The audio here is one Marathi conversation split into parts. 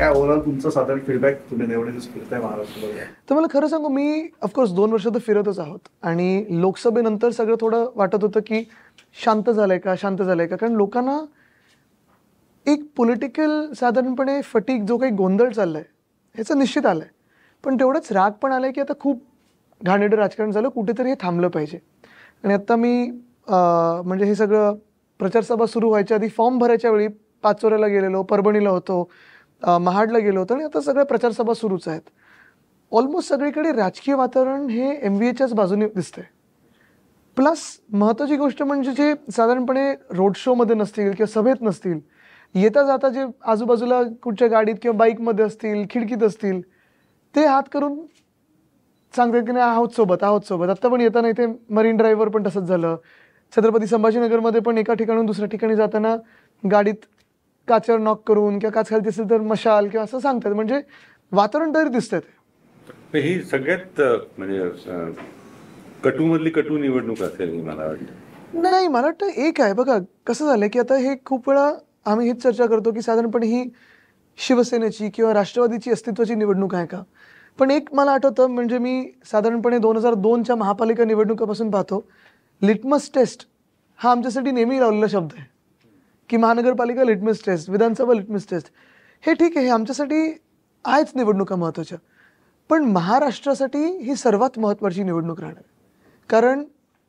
काय ओव्हरऑल तुमचं साधारण फीडबॅक तुम्ही एवढे दिवस फिरताय महाराष्ट्रामध्ये? तर मला खरं सांगू, मी ऑफकोर्स 2 वर्ष तर फिरतच आहोत आणि लोकसभेनंतर सगळं थोडं वाटत होतं की शांत झालंय का, शांत झालंय का. कारण लोकांना एक पॉलिटिकल साधारणपणे फटीक, जो काही गोंधळ चाललाय ह्याचं निश्चित आलंय. पण तेवढंच राग पण आलाय की आता खूप घाणेरडं राजकारण झालं, कुठेतरी हे थांबलं पाहिजे. आणि आता मी म्हणजे हे सगळं प्रचारसभा सुरू व्हायच्या आधी फॉर्म भरायच्या वेळी पाचोऱ्याला गेलेलो, परभणीला होतो, महाडला गेलो होतो आणि आता सगळ्या प्रचारसभा सुरूच आहेत. ऑलमोस्ट सगळीकडे राजकीय वातावरण हे MVAच्याच बाजूने दिसतंय. प्लस महत्त्वाची गोष्ट म्हणजे जे साधारणपणे रोड शोमध्ये नसतील किंवा सभेत नसतील, येता जाता जे आजूबाजूला कुठच्या गाडीत किंवा बाईकमध्ये असतील, खिडकीत असतील, ते हात करून सांगतात की नाही आहोत सोबत, आहोत सोबत. आत्ता पण येताना इथे मरीन ड्राईव्हवर पण तसंच झालं. छत्रपती संभाजीनगरमध्ये पण एका ठिकाणून दुसऱ्या ठिकाणी जाताना गाडीत काचेवर नॉक करून किंवा काच खाली असेल तर मशाल किंवा असं सांगतात. म्हणजे वातावरण तरी दिसतंय ते. ही सगळ्यात म्हणजे कटूमधली कटू निवडणूक असेल मला वाटतं. नाही, मला वाटतं एक आहे बघा, कसं झालंय की आता हे खूप वेळा आम्ही हीच चर्चा करतो की साधारणपणे ही शिवसेनेची किंवा राष्ट्रवादीची अस्तित्वाची निवडणूक आहे का. पण एक मला आठवतं, म्हणजे मी साधारणपणे 2002च्या महापालिका निवडणुकीपासून पाहतो, लिटमस टेस्ट हा आमच्यासाठी नेहमी लावलेला शब्द आहे की महानगरपालिका लिटमस टेस्ट, विधानसभा लिटमस टेस्ट. हे ठीक आहे, हे आमच्यासाठी आहेच निवडणुका महत्त्वाच्या. पण महाराष्ट्रासाठी ही सर्वात महत्त्वाची निवडणूक राहणार आहे. कारण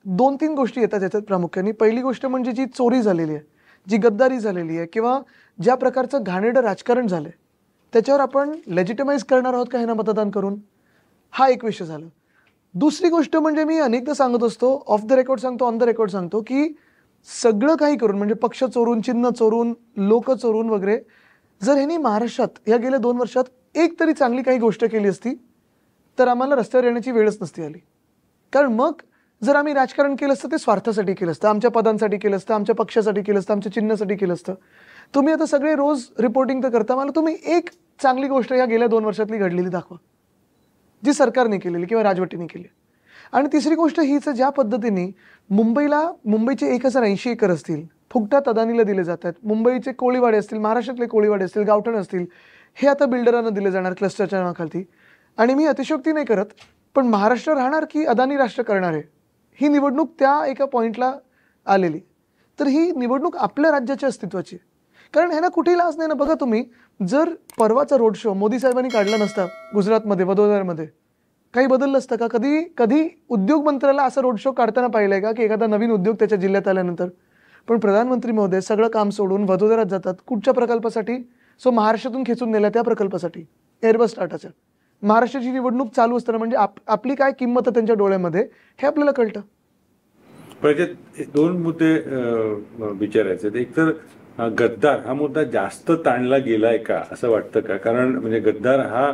2-3 गोष्टी येतात याच्यात प्रामुख्याने. पहिली गोष्ट म्हणजे जी चोरी झालेली आहे, जी गद्दारी झालेली आहे किंवा ज्या प्रकारचं घाणेरडं राजकारण झालं आहे, त्याच्यावर आपण लेजिटिमाइज करणार आहोत का हे ना मतदान करून, हा एक विषय झाला. दुसरी गोष्ट म्हणजे मी अनेकदा सांगत असतो, ऑफ द रेकॉर्ड सांगतो, ऑन द रेकॉर्ड सांगतो, की सगळं काही करून म्हणजे पक्ष चोरून, चिन्ह चोरून, लोक चोरून वगैरे, जर ह्यांनी महाराष्ट्रात या गेल्या 2 वर्षात एक तरी चांगली काही गोष्ट केली असती तर आम्हाला रस्त्यावर येण्याची वेळच नसती आली. कारण मग जर आम्ही राजकारण केलं असतं ते स्वार्थासाठी केलं असतं, आमच्या पदांसाठी केलं असतं, आमच्या पक्षासाठी केलं असतं, आमच्या चिन्हासाठी केलं असतं. तुम्ही आता सगळे रोज रिपोर्टिंग तर करता, मला तुम्ही एक चांगली गोष्ट या गेल्या 2 वर्षातली घडलेली दाखवा, जी सरकारने केलेली किंवा राजवटीने केली. आणि तिसरी गोष्ट हीच, ज्या पद्धतीने मुंबईचे 1080 एकर असतील, फुकटात अदानीला दिले जातात. मुंबईचे कोळीवाडे असतील, महाराष्ट्रातले कोळीवाडे असतील, गावठण असतील, हे आता बिल्डरांना दिले जाणार क्लस्टरच्या नावाखाली. आणि मी अतिशयोक्ती नाही करत, पण महाराष्ट्र राहणार की अदानी राष्ट्र करणार आहे, ही निवडणूक त्या एका पॉईंटला आलेली. तर ही निवडणूक आपल्या राज्याच्या अस्तित्वाची. कारण ह्यांना कुठेही लाज नाही ना. बघा तुम्ही, जर परवाचा रोड शो मोदी साहेबांनी काढला नसता गुजरातमध्ये, वडोदरामध्ये, काही बदललं असतं का? कधी उद्योग मंत्र्याला असा रोड शो काढताना पाहिलंय का की एखादा नवीन उद्योग त्याच्या जिल्ह्यात आल्यानंतर? पण प्रधानमंत्री महोदय सगळं काम सोडून वडोदरात जातात. कुठच्या प्रकल्पासाठी? सो महाराष्ट्रातून खेचून नेल्या त्या प्रकल्पासाठी, एअरबस टाटाच्या. महाराष्ट्राची निवडणूक चालू असताना म्हणजे आपली काय किंमत आहे त्यांच्या डोळ्यामध्ये हे आपल्याला कळतं. पण 2 मुद्दे विचारायचे. एक तर गद्दार हा मुद्दा जास्त ताणला गेलाय का असं वाटतं का? कारण म्हणजे गद्दार हा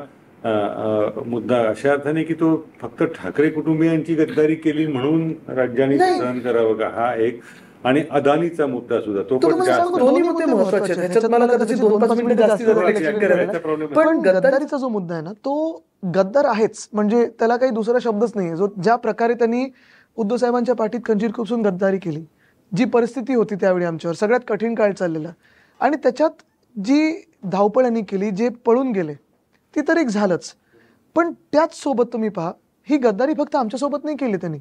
मुद्दा अशा अर्थाने की तो फक्त ठाकरे कुटुंबियांची गद्दारी केली म्हणून राज्याने सहन करावं का, हा एक. आणि अदानीचा मुद्दा सुद्धा तो पण जास्त. दोन्ही मुद्दे महत्त्वाचे आहेत. ह्याच्यात मला कदाचित 2-5 मिनिटं जास्ती करायला. पण गद्दारीचा जो मुद्दा आहे ना, तो गद्दार आहेच, म्हणजे त्याला काही दुसरा शब्दच नाही. जो ज्या प्रकारे त्यांनी उद्धव साहेबांच्या पाठीत खंजीर खुपसून गद्दारी केली, जी परिस्थिती होती त्यावेळी आमच्यावर, सगळ्यात कठीण काळ चाललेला, आणि त्याच्यात जी धावपळ यांनी केली, जे पळून गेले, ती तर एक झालंच. पण त्याच सोबत तुम्ही पहा, ही गद्दारी फक्त आमच्यासोबत नाही केली त्यांनी.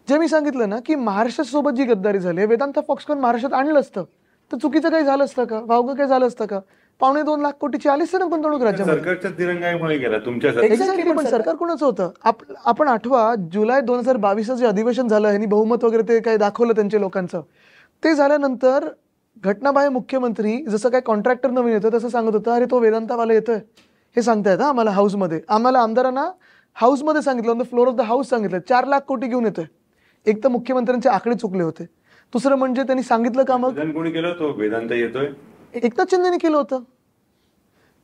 जे मी सांगितलं ना की महाराष्ट्रासोबत जी गद्दारी झाली, वेदांत फॉक्सकॉन महाराष्ट्रात आणलं असतं तर चुकीचं काही झालं असतं का? वावगं काही झालं असतं का? 2.25 लाख कोटीची आलीच ना गुंतवणूक राज्यामध्ये. सरकारच्या दिरंगाईमुळे गेला तुमच्या. एक्झॅक्टली. पण सरकार कोणाचं होतं? आपण आठवा, जुलै 2022 जे अधिवेशन झालं, ह्यांनी बहुमत वगैरे ते काय दाखवलं त्यांच्या लोकांचं, ते झाल्यानंतर घटनाबाह्य मुख्यमंत्री जसं काय कॉन्ट्रॅक्टर नवीन येतं तसं सांगत होतं, अरे तो वेदांतावाला येतोय हे सांगतायत आम्हाला हाऊसमध्ये. आम्हाला आमदारांना हाऊसमध्ये सांगितलं, on the floor of the house सांगितलं 4 लाख कोटी घेऊन येतोय. एक तर मुख्यमंत्र्यांचे आकडे चुकले होते. दुसरं म्हणजे त्यांनी सांगितलं का मग कोणी केलं, तो वेदांत येतोय, एकनाथ शिंदेने केलं होतं.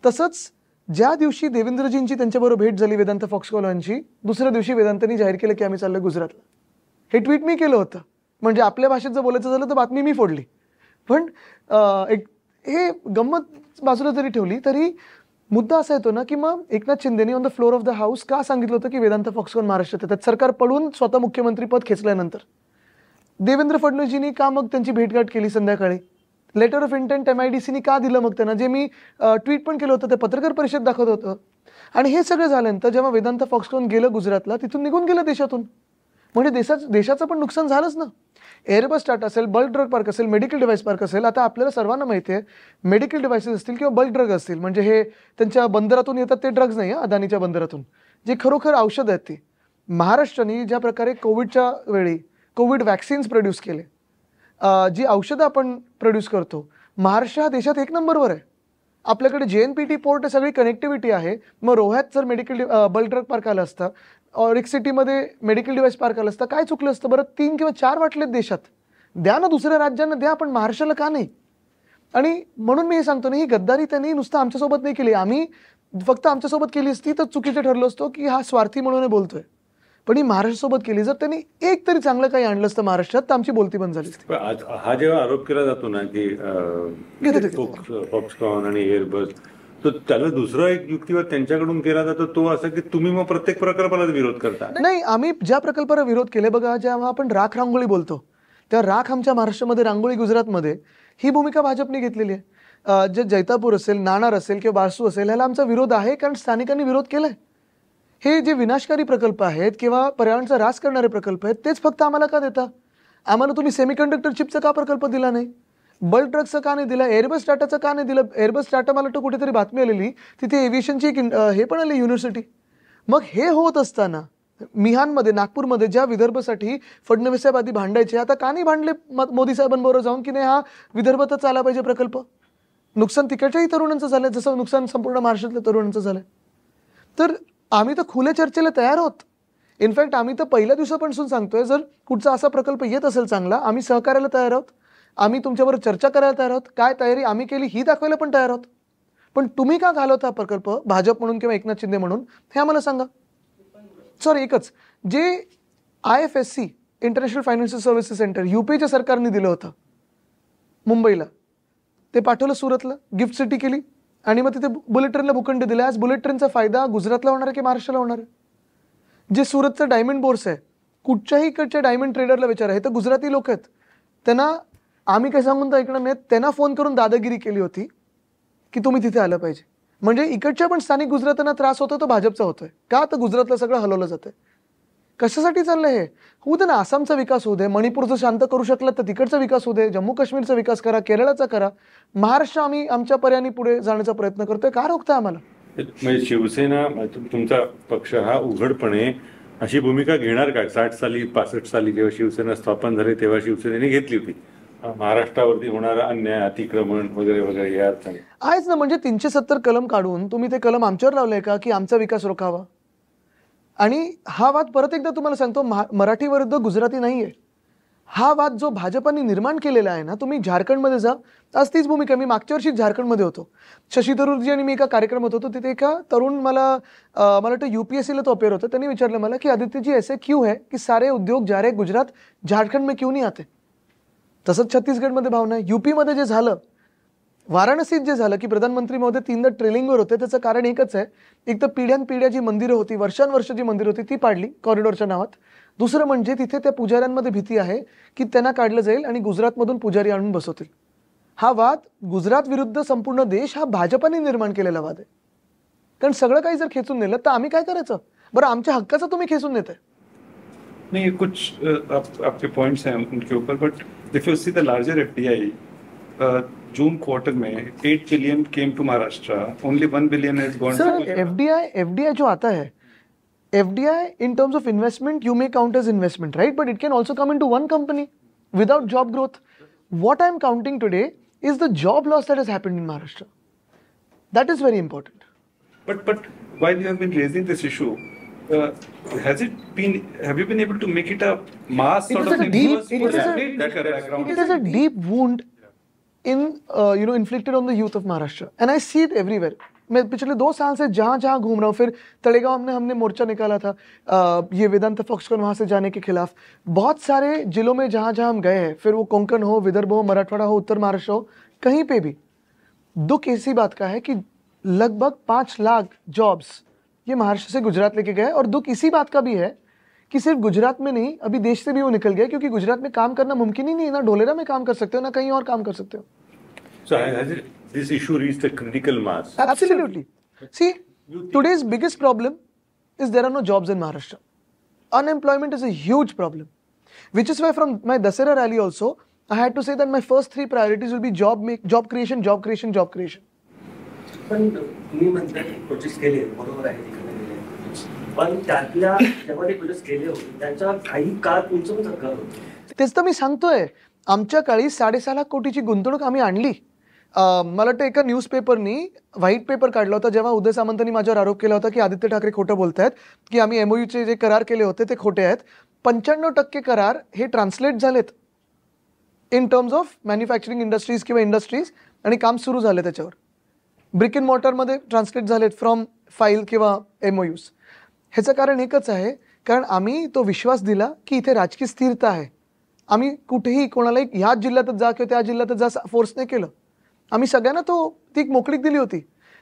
तसंच ज्या दिवशी देवेंद्रजींची त्यांच्याबरोबर भेट झाली वेदांत फॉक्सकॉनची, दुसऱ्या दिवशी वेदांतांनी जाहीर केलं की आम्ही चाललोय गुजरातला. हे ट्विट मी केलं होतं. म्हणजे आपल्या भाषेत जर बोलायचं झालं तर बातमी मी फोडली. पण हे गंमत बाजूला जरी ठेवली तरी मुद्दा असा येतो ना की मग एकनाथ शिंदेनी on the floor of the house का सांगितलं होतं की वेदांत फॉक्सकॉन महाराष्ट्रात येतात, सरकार पडून स्वतः मुख्यमंत्री पद खेचल्यानंतर? देवेंद्र फडणवीसजींनी का मग त्यांची भेटगाठ केली संध्याकाळी? लेटर ऑफ इंटेंट MIDCनी का दिलं मग त्यांना, जे मी ट्विट पण केलं होतं, ते पत्रकार परिषद दाखवत होतं. आणि हे सगळं झाल्यानंतर जेव्हा वेदांत फॉक्सकॉन गेलं गुजरातला, तिथून निघून गेलं देशातून. म्हणजे देशाचं पण नुकसान झालंच ना. एअरबस टाटा असेल, बल्क ड्रग पार्क असेल, मेडिकल डिव्हाइस पार्क असेल. आता आपल्याला सर्वांना माहिती आहे, मेडिकल डिव्हाइसेस असतील किंवा बल्क ड्रग असतील, म्हणजे हे त्यांच्या बंदरातून येतात ते ड्रग्ज नाही, अदानीच्या बंदरातून, जे खरोखर औषध आहेत ती. महाराष्ट्राने ज्या प्रकारे कोविडच्या वेळी कोविड वॅक्सिन्स प्रोड्यूस केले, जी औषधं आपण प्रोड्यूस करतो, महाराष्ट्र हा देशात 1 नंबरवर आहे. आपल्याकडे JNPT पोर्ट सगळी कनेक्टिव्हिटी आहे. मग रोह्यात जर मेडिकल बल्क ड्रग पार्क आलं असतं, ऑरिक सिटीमध्ये मेडिकल डिव्हाइस पार्क आलं असतं, काय चुकलं असतं बरं? 3 किंवा 4 वाटलेत देशात, द्या ना दुसऱ्या राज्यांना, द्या, पण महाराष्ट्राला का नाही? आणि म्हणून मी हे सांगतो ना, ही गद्दारी त्यांनी नुसतं आमच्यासोबत नाही केली. आम्ही फक्त आमच्यासोबत केली असती तर चुकीचं ठरलं असतो की हा स्वार्थी म्हणून बोलतोय. पण ही महाराष्ट्रासोबत केली. जर त्यांनी एक तरी चांगलं काही आणलं असतं महाराष्ट्रात तर आमची बोलती बंद झाली असती. हा जेव्हा आरोप केला जातो ना की फॉक्सकॉन आणि एअरबस, तर त्याला दुसरा एक युक्तिवाद त्यांच्याकडून केला जातो, तो असा की तुम्ही मग प्रत्येक प्रकल्पाला विरोध करता. नाही, आम्ही ज्या प्रकल्पाला विरोध केले बघा, जेव्हा आपण राख रांगोळी बोलतो, त्या राख आमच्या महाराष्ट्रामध्ये, रांगोळी गुजरातमध्ये, ही भूमिका भाजपने घेतलेली आहे. जे जैतापूर असेल, नाणार असेल किंवा बारसू असेल, ह्याला आमचा विरोध आहे, कारण स्थानिकांनी विरोध केलाय. हे जे विनाशकारी प्रकल्प आहेत किंवा पर्यावरणाचा ऱ्हास करणारे प्रकल्प आहेत, तेच फक्त आम्हाला का देता? आम्हाला तुम्ही सेमीकंडक्टर चिपचा का प्रकल्प दिला नाही? बल्क ड्रग्सचं का नाही दिलं? एअरबस टाटाचं का नाही दिलं? एअरबस टाटा, मला वाटतं कुठेतरी बातमी आलेली, तिथे एव्हिएशनची एक हे पण आली, युनिव्हर्सिटी. मग हे होत असताना मिहानमध्ये, नागपूरमध्ये ज्या विदर्भासाठी फडणवीस साहेब आधी भांडायचे, आता का नाही भांडले मोदी साहेबांबरोबर जाऊन की नाही हा विदर्भातच आला पाहिजे प्रकल्प? नुकसान तिकडच्याही तरुणांचं झालं, जसं नुकसान संपूर्ण महाराष्ट्रातल्या तरुणांचं झालं. तर आम्ही तर खुल्या चर्चेला तयार आहोत. इनफॅक्ट आम्ही तर पहिल्या दिवसापासून सांगतोय, जर कुठचा असा प्रकल्प येत असेल चांगला, आम्ही सहकार्याला तयार आहोत, आम्ही तुमच्याबरोबर चर्चा करायला तयार आहोत. काय तयारी आम्ही केली ही दाखवायला पण तयार आहोत. पण तुम्ही का घालवता हा प्रकल्प, भाजप म्हणून किंवा एकनाथ शिंदे म्हणून, हे आम्हाला सांगा. सॉरी, एकच, जे IFSC international financial services centre UPच्या सरकारने दिलं होतं मुंबईला, ते पाठवलं सुरतला, गिफ्ट सिटी केली आणि मग तिथे बुलेट ट्रेनला भूखंड दिला. आज बुलेट ट्रेनचा फायदा गुजरातला होणार आहे की महाराष्ट्राला होणार आहे? जे सुरतचं डायमंड बोर्स आहे, कुठच्याही इकडच्या डायमंड ट्रेडरला विचारा, हे तर गुजराती लोक आहेत. त्यांना आम्ही काय सांगून तर ऐकणार नाहीत, त्यांना फोन करून दादागिरी केली होती की तुम्ही तिथे आलं पाहिजे. म्हणजे इकडच्या पण स्थानिक गुजरात्यांना त्रास होतो तो भाजपचा होतोय का? तर गुजरातला सगळं हलवलं जातंय. कशासाठी चाललंय हे? होऊ दे ना, आसामचा विकास होऊ दे, मणिपूरचं शांत करू शकलं तर तिकडचा विकास होऊ दे, जम्मू काश्मीरचा विकास करा, केरळाचा करा. महाराष्ट्र आम्ही आमच्या पर्यायाने पुढे जाण्याचा प्रयत्न करतोय. का रोखताय आम्हाला? म्हणजे शिवसेना, तुमचा पक्ष हा उघडपणे अशी भूमिका घेणार का? 60 साली 65 साली जेव्हा शिवसेना स्थापन झाली तेव्हा शिवसेनेने घेतली होती, महाराष्ट्रावरती होणारा अन्याय, अतिक्रमण वगैरे वगैरे या अर्थाने आहेच ना. म्हणजे 370 कलम काढून तुम्ही ते कलम आमच्यावर लावलंय का की आमचा विकास रोखावा? आणि हा वाद परत एकदा तुम्हाला सांगतो, मराठी विरुद्ध गुजराती नाहीये. हा वाद जो भाजपाने निर्माण केलेला आहे ना, तुम्ही झारखंडमध्ये जा, आज तीच भूमिका. मी मागच्या वर्षी झारखंडमध्ये होतो, शशी थरूरजी आणि मी एका कार्यक्रमात होतो. तिथे एका तरुण मला वाटतं UPSCला तो अपेअर होता, त्यांनी विचारलं मला की आदित्य जी ऐसे क्यों है की सारे उद्योग जा रहे गुजरात, झारखंड में क्यों नहीं आते? तसंच छत्तीसगडमध्ये भावना आहे. UPमध्ये जे झालं, वाराणसीत जे झालं की प्रधानमंत्री महोदय 3दा ट्रेलिंगवर होते, त्याचं कारण एकच आहे. एक तर पिढ्यानपिढ्या जी मंदिरं होती, वर्षानुवर्ष जी मंदिरं होती ती पाडली कॉरिडॉरच्या नावात. दुसरं म्हणजे तिथे त्या पुजाऱ्यांमध्ये भीती आहे की त्यांना काढलं जाईल आणि गुजरातमधून पुजारी आणून बसवतील. हा वाद गुजरात विरुद्ध संपूर्ण देश हा भाजपाने निर्माण केलेला वाद आहे. कारण सगळं काही जर खेचून नेलं तर आम्ही काय करायचं? बरं, आमच्या हक्काचं तुम्ही खेचून नेताय. नहीं, कुछ आपके पॉइंट्स हैं उनके ऊपर, but if you see the larger FDI, June quarter में 8 billion came to Maharashtra, only 1 billion has gone to FDI जो आता है, FDI in terms of investment you may count as investment, right? But it can also come into one company without job growth. What I'm counting today is the job loss that has happened in Maharashtra. That is very important. But while you have been raising this issue, have you been able to make it a mass sort of thing? It is a deep wound inflicted on the youth of Maharashtra, and I see it everywhere. मैं पिछले 2 साल से जहाँ जहाँ घूम रहा हूँ, फिर तलेगांव में हमने मोर्चा निकाला था ये वेदांत फॉक्सकॉन वहाँ से जाने के खिलाफ. बहुत सारे जिलों में जहाँ जहाँ हम गए हैं, फिर वो कोंकण हो, विदर्भ हो, मराठवाड़ा हो, उत्तर महाराष्ट्र हो, कहीं पे भी दुख इसी बात का है कि लगभग 5 लाख जॉब्स ये महाराष्ट्र से गुजरात लेके गए. और दुख इसी बात का भी है कि सिर्फ गुजरात में नहीं, अभी देश से भी वो निकल गया, क्योंकि गुजरात में काम करना मुमकिन ही नहीं है. ना ढोलेरा में काम कर सकते हो, ना कहीं और काम कर सकते हो. So has this issue reached a critical mass? Absolutely. See, today's biggest problem is there are no jobs in Maharashtra. Unemployment is a huge problem, which is why from my Dasera rally also, I had to say that my first 3 priorities will be job creation, job creation, job creation. पण तुम्ही म्हणता की प्रोजेक्ट केले बरोबर आहे तिकडे केले पण त्यातल्या जेव्हा ते प्रोजेक्ट केले होते त्यांच्या काही काळ तुमचं पण सरकार होतं तेच तर मी सांगतोय आमच्या काळी 6.5 लाख कोटीची गुंतवणूक आम्ही आणली. मला वाटतं एका न्यूजपेपरनी व्हाईट पेपर काढला होता जेव्हा उदय सामंतांनी माझ्यावर आरोप केला होता की आदित्य ठाकरे खोटं बोलतायत की आम्ही MOUचे जे करार केले होते ते खोटे आहेत. 95% करार हे ट्रान्सलेट झालेत in terms of manufacturing industries किंवा इंडस्ट्रीज आणि काम सुरू झाले त्याच्यावर. ब्रिक इन मॉर्टरमध्ये ट्रान्सलेट झालेत फ्रॉम फाईल किंवा MOUs. ह्याचं कारण एकच आहे कारण आम्ही तो विश्वास दिला की इथे राजकीय स्थिरता आहे. आम्ही कुठेही कोणालाही ह्याच जिल्ह्यातच जा किंवा त्या जिल्ह्यातच जा फोर्स नाही केलं. आम्ही सगळ्यांना ती एक मोकळीक दिली होती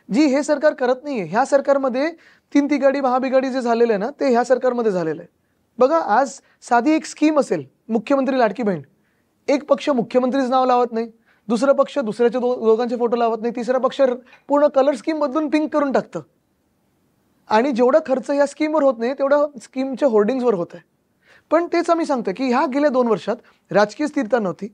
जी हे सरकार करत नाहीये. ह्या सरकारमध्ये 3 तिगाडी महाबिगाडी जे झालेलं आहे ना ते ह्या सरकारमध्ये झालेलं आहे. बघा आज साधी एक स्कीम असेल मुख्यमंत्री लाडकी बहीण, एक पक्ष मुख्यमंत्रीच नाव लावत नाही, दुसरा पक्ष दुसऱ्याच्या दोघांचे फोटो लावत नाही, तिसरा पक्ष पूर्ण कलर स्कीम बदलून पिंक करून टाकतं. आणि जेवढा खर्च या स्कीमवर होत नाही तेवढा स्कीमच्या होर्डिंग्सवर होत आहे. पण तेच आम्ही सांगतो की ह्या गेल्या 2 वर्षात राजकीय स्थिरता नव्हती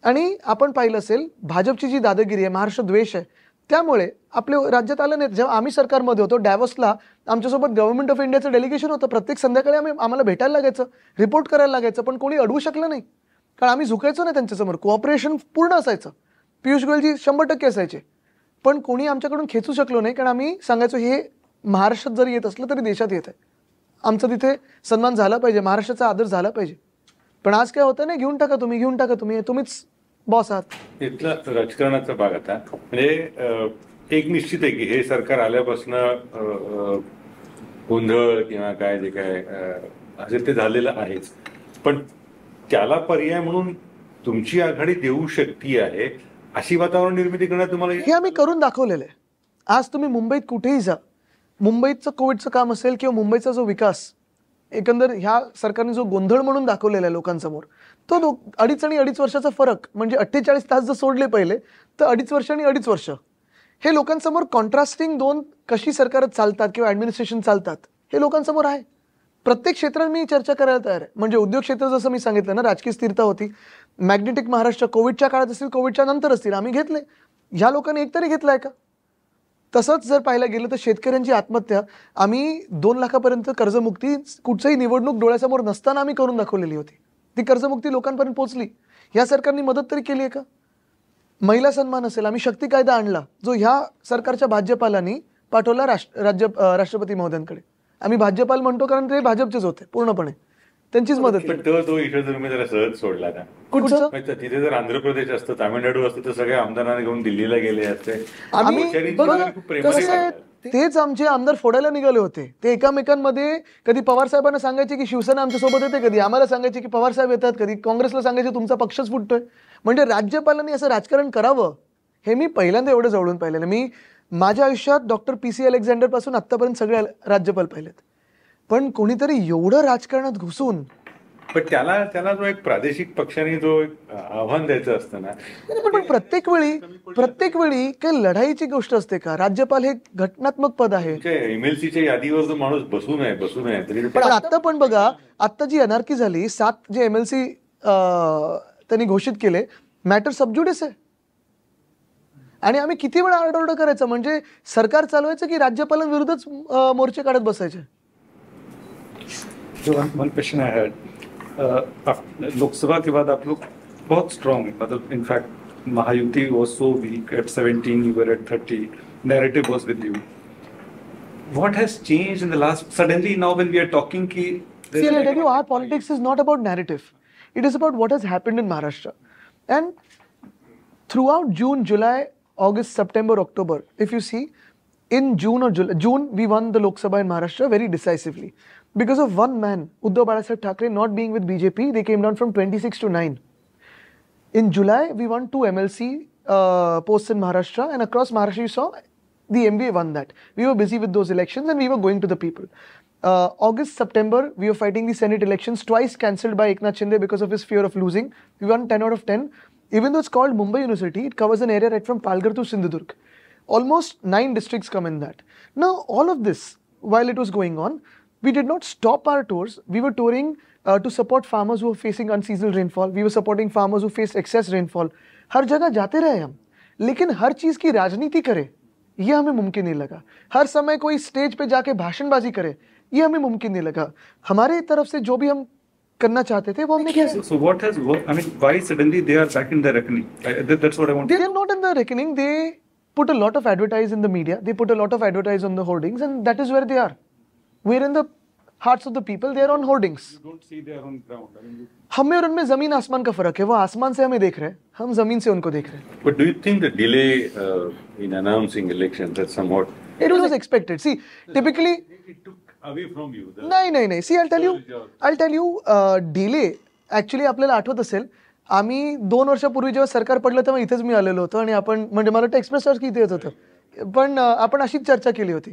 आणि आपण पाहिलं असेल भाजपची जी दादागिरी आहे, महाराष्ट्र द्वेष आहे, त्यामुळे आपल्या राज्यात आलं नाही. जेव्हा आम्ही सरकारमध्ये होतो डॅव्होसला आमच्यासोबत गव्हर्नमेंट ऑफ इंडियाचं डेलिगेशन होतं. प्रत्येक संध्याकाळी आम्हाला भेटायला लागायचं, रिपोर्ट करायला लागायचं, पण कोणी अडवू शकलं नाही कारण आम्ही झुकायचो नाही त्यांच्यासमोर. कोऑपरेशन पूर्ण असायचं. पियुष गोयलजी 100% असायचे, पण कोणी आमच्याकडून खेचू शकलो नाही कारण आम्ही सांगायचो हे महाराष्ट्रात जरी येत असलं तरी देशात येत आहे, आमचा तिथे सन्मान झाला पाहिजे, महाराष्ट्राचा आदर झाला पाहिजे. पण आज काय होतं नाही, घेऊन टाका तुम्ही, तुम्हीच बॉस आहात. इथला राजकारणाचा भाग आता म्हणजे एक निश्चित आहे की हे सरकार आल्यापासून गोंधळ किंवा काय जे काय असेल ते झालेलं आहेच, पण त्याला पर्याय म्हणून तुमची आघाडी देऊ शकते आहे अशी वातावरण निर्मिती करण्यात तुम्हाला हे आम्ही करून दाखवलेलं आहे. आज तुम्ही मुंबईत कुठेही जा, मुंबईचं कोविडचं काम असेल किंवा मुंबईचा जो विकास एकंदर ह्या सरकारने जो गोंधळ म्हणून दाखवलेला आहे लोकांसमोर, तो 2.5 आणि 2.5 वर्षाचा फरक म्हणजे 48 तास जर सोडले पहिले तर 2.5 वर्ष आणि 2.5 वर्ष हे लोकांसमोर कॉन्ट्रास्टिंग 2 कशी सरकार चालतात किंवा ॲडमिनिस्ट्रेशन चालतात हे लोकांसमोर आहे. प्रत्येक क्षेत्रात मी चर्चा करायला तयार आहे. म्हणजे उद्योग क्षेत्र जसं मी सांगितलं ना, राजकीय स्थिरता होती, मॅग्नेटिक महाराष्ट्र कोविडच्या काळात असतील, कोविडच्या नंतर असतील, आम्ही घेतले. ह्या लोकांनी एकतरी घेतलाय का? तसंच जर पाहायला गेलं तर शेतकऱ्यांची आत्महत्या आम्ही 2 लाखापर्यंत कर्जमुक्ती कुठचंही निवडणूक डोळ्यासमोर नसताना आम्ही करून दाखवलेली होती. ती कर्जमुक्ती लोकांपर्यंत पोहोचली. या सरकारने मदत तरी केली आहे का? महिला सन्मान असेल, आम्ही शक्ती कायदा आणला जो ह्या सरकारच्या भाजपालांनी पाठवला राष्ट्रपती महोदयांकडे. आम्ही भाजपाल म्हणतो कारण ते भाजपचेच होते पूर्णपणे, त्यांचीच मदत पण तो इशू तुम्ही जरा सहज सोडला ना. कुठचं? तिथे जर आंध्र प्रदेश असतं, तामिळनाडू असतं तर सगळ्या आमदारांना घेऊन दिल्लीला गेले असते. तेच आमचे आमदार फोडायला निघाले होते. ते एकामेकांमध्ये कधी पवार साहेबांना सांगायचे की शिवसेना आमच्या सोबत येते, कधी आम्हाला सांगायचे की पवार साहेब येतात, कधी काँग्रेसला सांगायचे तुमचा पक्षच फुटतोय. म्हणजे राज्यपालांनी असं राजकारण करावं हे मी पहिल्यांदा एवढं जवळून पाहिलेलं. मी माझ्या आयुष्यात डॉक्टर PC अलेक्झांडर पासून आतापर्यंत सगळे राज्यपाल पाहिलेत, पण कोणीतरी एवढं राजकारणात घुसून. पण त्याला जो एक प्रादेशिक पक्षाने जो आव्हान द्यायचं असतं ना, पण प्रत्येक वेळी काही लढाईची गोष्ट असते का? राज्यपाल हे घटनात्मक पद आहे. MLCच्या यादीवर जो माणूस बसू नये तरी. पण आता पण बघा, आता जी अनार्की झाली, 7 जे MLC त्यांनी घोषित केले, मॅटर सबज्युडिस आहे. आणि आम्ही किती वेळा आरडाओरडा करायचं, म्हणजे सरकार चालवायचं की राज्यपालांविरुद्धच मोर्चे काढत बसायचे. One question I had, Lok Sabha के बाद आप लोग बहुत स्ट्रॉन्ग, मतलब in fact Mahayuti was so weak at 17, you were at 30, narrative was with you. What has changed in the last, suddenly now when we are talking ki See, I'll tell you, our politics is not about narrative. It is about what has happened in Maharashtra. And throughout June, July, August, September, October, if you see, in June we won the Lok Sabha in Maharashtra very decisively. Because of one man, Uddhav Balasaheb Thackeray, not being with BJP, they came down from 26 to 9. In July, we won 2 MLC posts in Maharashtra, and across Maharashtra, you saw the MVA won that. We were busy with those elections and we were going to the people. August, September, we were fighting the Senate elections, twice cancelled by Eknath Shinde because of his fear of losing. We won 10 out of 10. Even though it's called Mumbai University, it covers an area right from Palghar to Sindhudurg. Almost 9 districts come in that. Now, all of this, while it was going on, we did not stop our tours. We were touring to support farmers who were facing unseasonal rainfall. We were supporting farmers who faced excess rainfall. हर जगह जाते रहे हम, लेकिन हर चीज़ की राजनीति करे ये हमें मुमकिन नहीं लगा. हर समय कोई स्टेज पे जाके भाषणबाजी करे ये हमें मुमकिन नहीं लगा. हमारे तरफ से जो भी हम करना चाहते थे वो हमने KIA. So what has worked? I mean, why suddenly they are back in the reckoning? That's what I want. They are not in the reckoning. They put a lot of advertise in the media. They put a lot of advertise on the hoardings, and that is where they are. We're in the hearts of the people. They are on hoardings. You don't see they are on ground. I mean, हमें और उनमें जमीन आसमान का फर्क है. वो आसमान से हमें देख रहे हैं, हम जमीन से उनको देख रहे हैं. But do you think the delay in announcing elections that somewhat It was expected. See, typically. it took away from you? नाही. See, I'll tell you, delay actually आपल्याला आठवत असेल, आम्ही 2 वर्षापूर्वी जेव्हा सरकार पडलं तेव्हा इथेच मी आलेलो होतो आणि आपण म्हणजे मला वाटतं एक्सप्रेस की इथे येत होतं, पण आपण अशीच चर्चा केली होती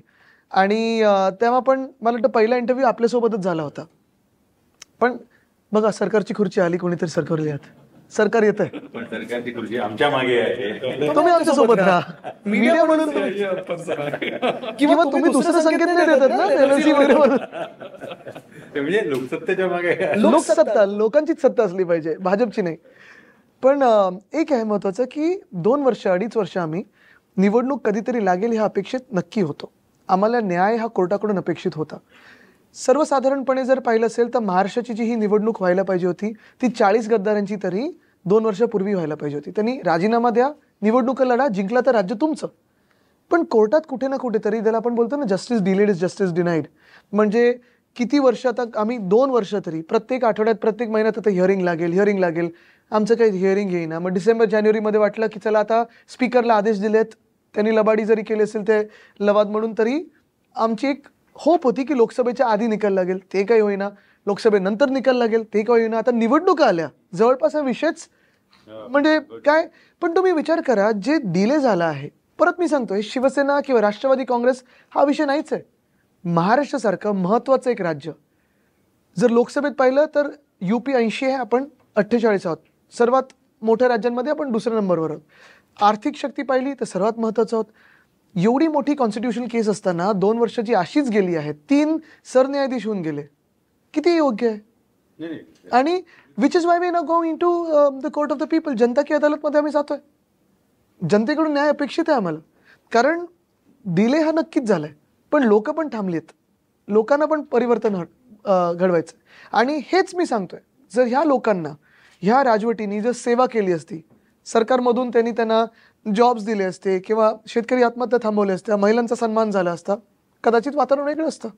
आणि तेव्हा पण मला वाटतं पहिला इंटरव्ह्यू आपल्यासोबतच झाला होता. पण बघा, सरकारची खुर्ची आली, कोणीतरी सरकारला यात सरकार येत आहे, पण सरकारची खुर्ची आमच्या मागे आहे. तुम्ही आमच्यासोबत राहा, मीडिया म्हणून किंवा तुम्ही दुसरं संकेत नाही देतात ना LLC वगैरे म्हणून. म्हणजे लोकसत्तेच्या मागे लोकसत्ता, लोकांचीच सत्ता असली पाहिजे, भाजपची नाही. पण एक आहे महत्वाचं की 2 वर्ष 2.5 वर्ष आम्ही निवडणूक कधीतरी लागेल ह्या अपेक्षित नक्की होतो. आम्हाला न्याय हा कोर्टाकडून अपेक्षित होता. सर्वसाधारणपणे जर पाहिलं असेल तर महाराष्ट्राची जी ही निवडणूक व्हायला पाहिजे होती ती 40 गद्दारांची तरी 2 वर्षापूर्वी व्हायला पाहिजे होती. त्यांनी राजीनामा द्या, निवडणूक लढा, जिंकला तर राज्य तुमचं. पण कोर्टात कुठे ना कुठेतरी त्याला आपण बोलतो ना, justice delayed is justice denied. म्हणजे किती वर्ष आता आम्ही 2 वर्ष तरी प्रत्येक आठवड्यात प्रत्येक महिन्यात आता हिअरिंग लागेल, आमचं काही हिअरिंग येईना. मग डिसेंबर जानेवारीमध्ये वाटलं की चला आता स्पीकरला आदेश दिलेत, त्यांनी लबाडी जरी केली असेल ते लवाद म्हणून, तरी आमची एक होप होती की लोकसभेच्या आधी निकाल लागेल, ते काही होईना. लोकसभेनंतर निकाल लागेल, ते काही होईना. आता निवडणुका आल्या, जवळपास हा विषयच म्हणजे काय. पण तुम्ही विचार करा, जे डिले झाला आहे, परत मी सांगतोय, शिवसेना किंवा राष्ट्रवादी काँग्रेस हा विषय नाहीच आहे. महाराष्ट्रासारखं महत्त्वाचं एक राज्य, जर लोकसभेत पाहिलं तर UP 80 आहे, आपण 48 आहोत. सर्वात मोठ्या राज्यांमध्ये आपण 2ऱ्या नंबरवर आहोत. आर्थिक शक्ती पाहिली तर सर्वात महत्त्वाचं आहोत. एवढी मोठी कॉन्स्टिट्यूशनल केस असताना 2 वर्षाची अशीच गेली आहे, 3 सरन्यायाधीश होऊन गेले, किती योग्य आहे. आणि which is why we now going to the court of the people. जनता की अदालतमध्ये आम्ही जातोय. जनतेकडून न्याय अपेक्षित आहे आम्हाला, कारण डिले हा नक्कीच झालाय, पण लोक पण थांबलीत, लोकांना पण परिवर्तन घडवायचं. आणि हेच मी सांगतोय, जर ह्या लोकांना ह्या राजवटींनी जर सेवा केली असती, सरकारमधून त्यांना जॉब्स दिले असते किंवा शेतकरी आत्महत्या थांबवल्या असत्या, महिलांचा सन्मान झाला असता, कदाचित वातावरण वेगळं असतं.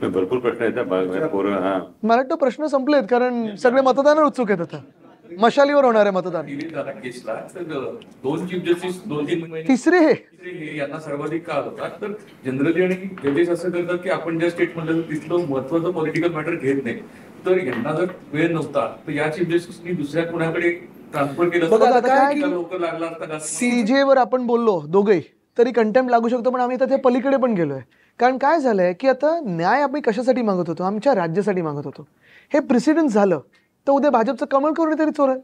भरपूर प्रश्न येतात. मला वाटतं प्रश्न संपलेत, कारण सगळे मतदानावर उत्सुक आहेत. आता मशालीवर होणार आहे मतदान. तिसरे यांना सर्वाधिक काळ होता. तर जनरली आणि जजेस असं करतात की आपण ज्या स्टेट मध्ये तिथलं महत्वाचं पॉलिटिकल मॅटर घेत नाही, तर यांना जर वेळ नव्हता तर या चीफ जस्टिसनी दुसऱ्या कोणाकडे ट्रान्सफर केलं लवकर लागला असता. CJ वर आपण बोललो दोघे तरी कंटेम्प्ट लागू शकतो, पण आम्ही आता त्या पलीकडे पण गेलोय. कारण काय झालंय की आता न्याय आम्ही कशासाठी मागत होतो, आमच्या राज्यासाठी मागत होतो. हे प्रेसिडेंट झालं तर उद्या भाजपचं कमळ करून तरी चोरेल,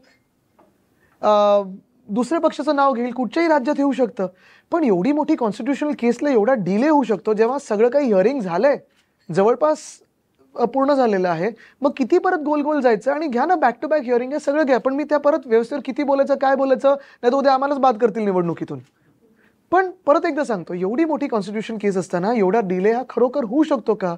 दुसऱ्या पक्षाचं नाव घेईल, कुठच्याही राज्यात येऊ शकतं. पण एवढी मोठी कॉन्स्टिट्यूशनल केसला एवढा डिले होऊ शकतो, जेव्हा सगळं काही हिअरिंग झालंय, जवळपास पूर्ण झालेलं आहे, मग किती परत गोल गोल जायचं. आणि घ्या ना, बॅक टू बॅक हिअरिंग आहे, सगळं घ्या, पण मी त्या परत व्यवस्थेवर किती बोलायचं, काय बोलायचं, नाही तर उद्या आम्हालाच बाद करतील निवडणुकीतून. पण परत एकदा सांगतो, एवढी मोठी कॉन्स्टिट्यूशन केस असताना एवढा डिले हा खरोखर होऊ शकतो का.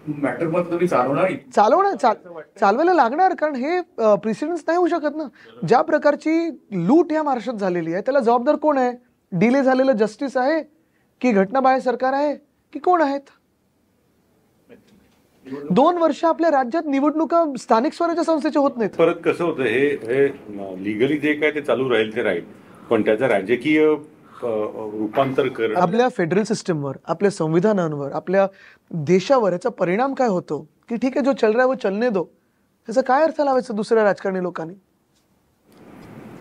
मॅटर मग तुम्ही चालवायला लागणार, कारण हे प्रेसिडेंट्स नाही होऊ शकत ना. ज्या प्रकारची लूट ह्या महाराष्ट्रात झालेली आहे त्याला जबाबदार कोण आहे. डिले झालेलं जस्टिस आहे की घटनाबाह्य सरकार आहे की कोण आहेत. 2 वर्ष आपल्या राज्यात निवडणुका स्थानिक स्वराज्य संस्थेच्या होत नाहीत. परत कसं होतं, हे लिगली जे काय ते चालू राहील ते राहील, पण त्याचं राजकीय रूपांतर कर आपल्या फेडरल सिस्टमवर, आपल्या संविधानांवर, आपल्या देशावर याचा परिणाम काय होतो की ठीक आहे, जो चल रहा है वो चलने दो, त्याचा काय अर्थ लावायचा दुसऱ्या राजकारणी लोकांनी.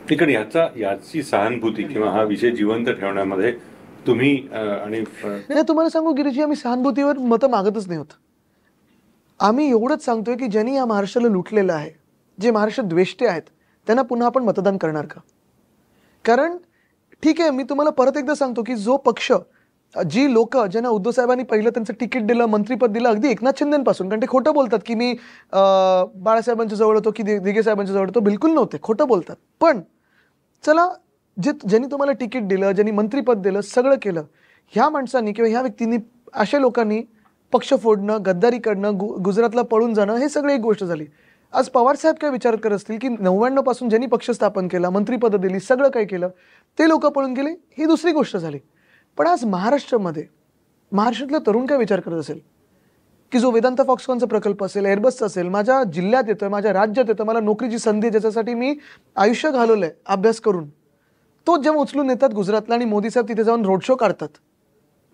तिकडे याची सहानुभूती किंवा हा विषय जिवंत ठेवण्यामध्ये तुम्ही आणि तुम्हाला सांगू गिरीजी, आम्ही सहानुभूतीवर मतं मागतच नाही होत. आम्ही एवढंच सांगतोय की ज्यांनी या महाराष्ट्राला लुटलेलं आहे, जे महाराष्ट्र द्वेष्टे आहेत, त्यांना पुन्हा आपण मतदान करणार का? कारण ठीक आहे, मी तुम्हाला परत एकदा सांगतो की जो पक्ष, जी लोक ज्यांना उद्धव साहेबांनी पहिलं त्यांचं तिकीट दिलं, मंत्रीपद दिलं, अगदी एकनाथ शिंदेपासून, कारण ते खोटं बोलतात की मी बाळासाहेबांच्या जवळ होतो की दिघे साहेबांच्या जवळ होतो, बिलकुल नव्हते, खोटं बोलतात. पण चला, ज्यांनी तुम्हाला तिकीट दिलं, ज्यांनी मंत्रीपद दिलं, सगळं केलं, ह्या माणसांनी किंवा ह्या व्यक्तींनी, अशा लोकांनी पक्ष फोडणं, गद्दारी करणं, गुजरातला पळून जाणं, हे सगळं एक गोष्ट झाली. आज पवार साहेब काय विचार करत असतील की 99 पासून ज्यांनी पक्ष स्थापन केला, मंत्रीपद दिली, सगळं काय केलं, ते लोक पळून गेले, ही दुसरी गोष्ट झाली. पण आज महाराष्ट्रातला तरुण काय विचार करत असेल की जो वेदांत फॉक्सकॉनचा प्रकल्प असेल, एअरबसचा असेल, माझ्या जिल्ह्यात येतोय, माझ्या राज्यात येतं, मला नोकरीची संधी, ज्याच्यासाठी मी आयुष्य घालवलंय अभ्यास करून, तो जेव्हा उचलून येतात गुजरातला आणि मोदी साहेब तिथे जाऊन रोड शो काढतात,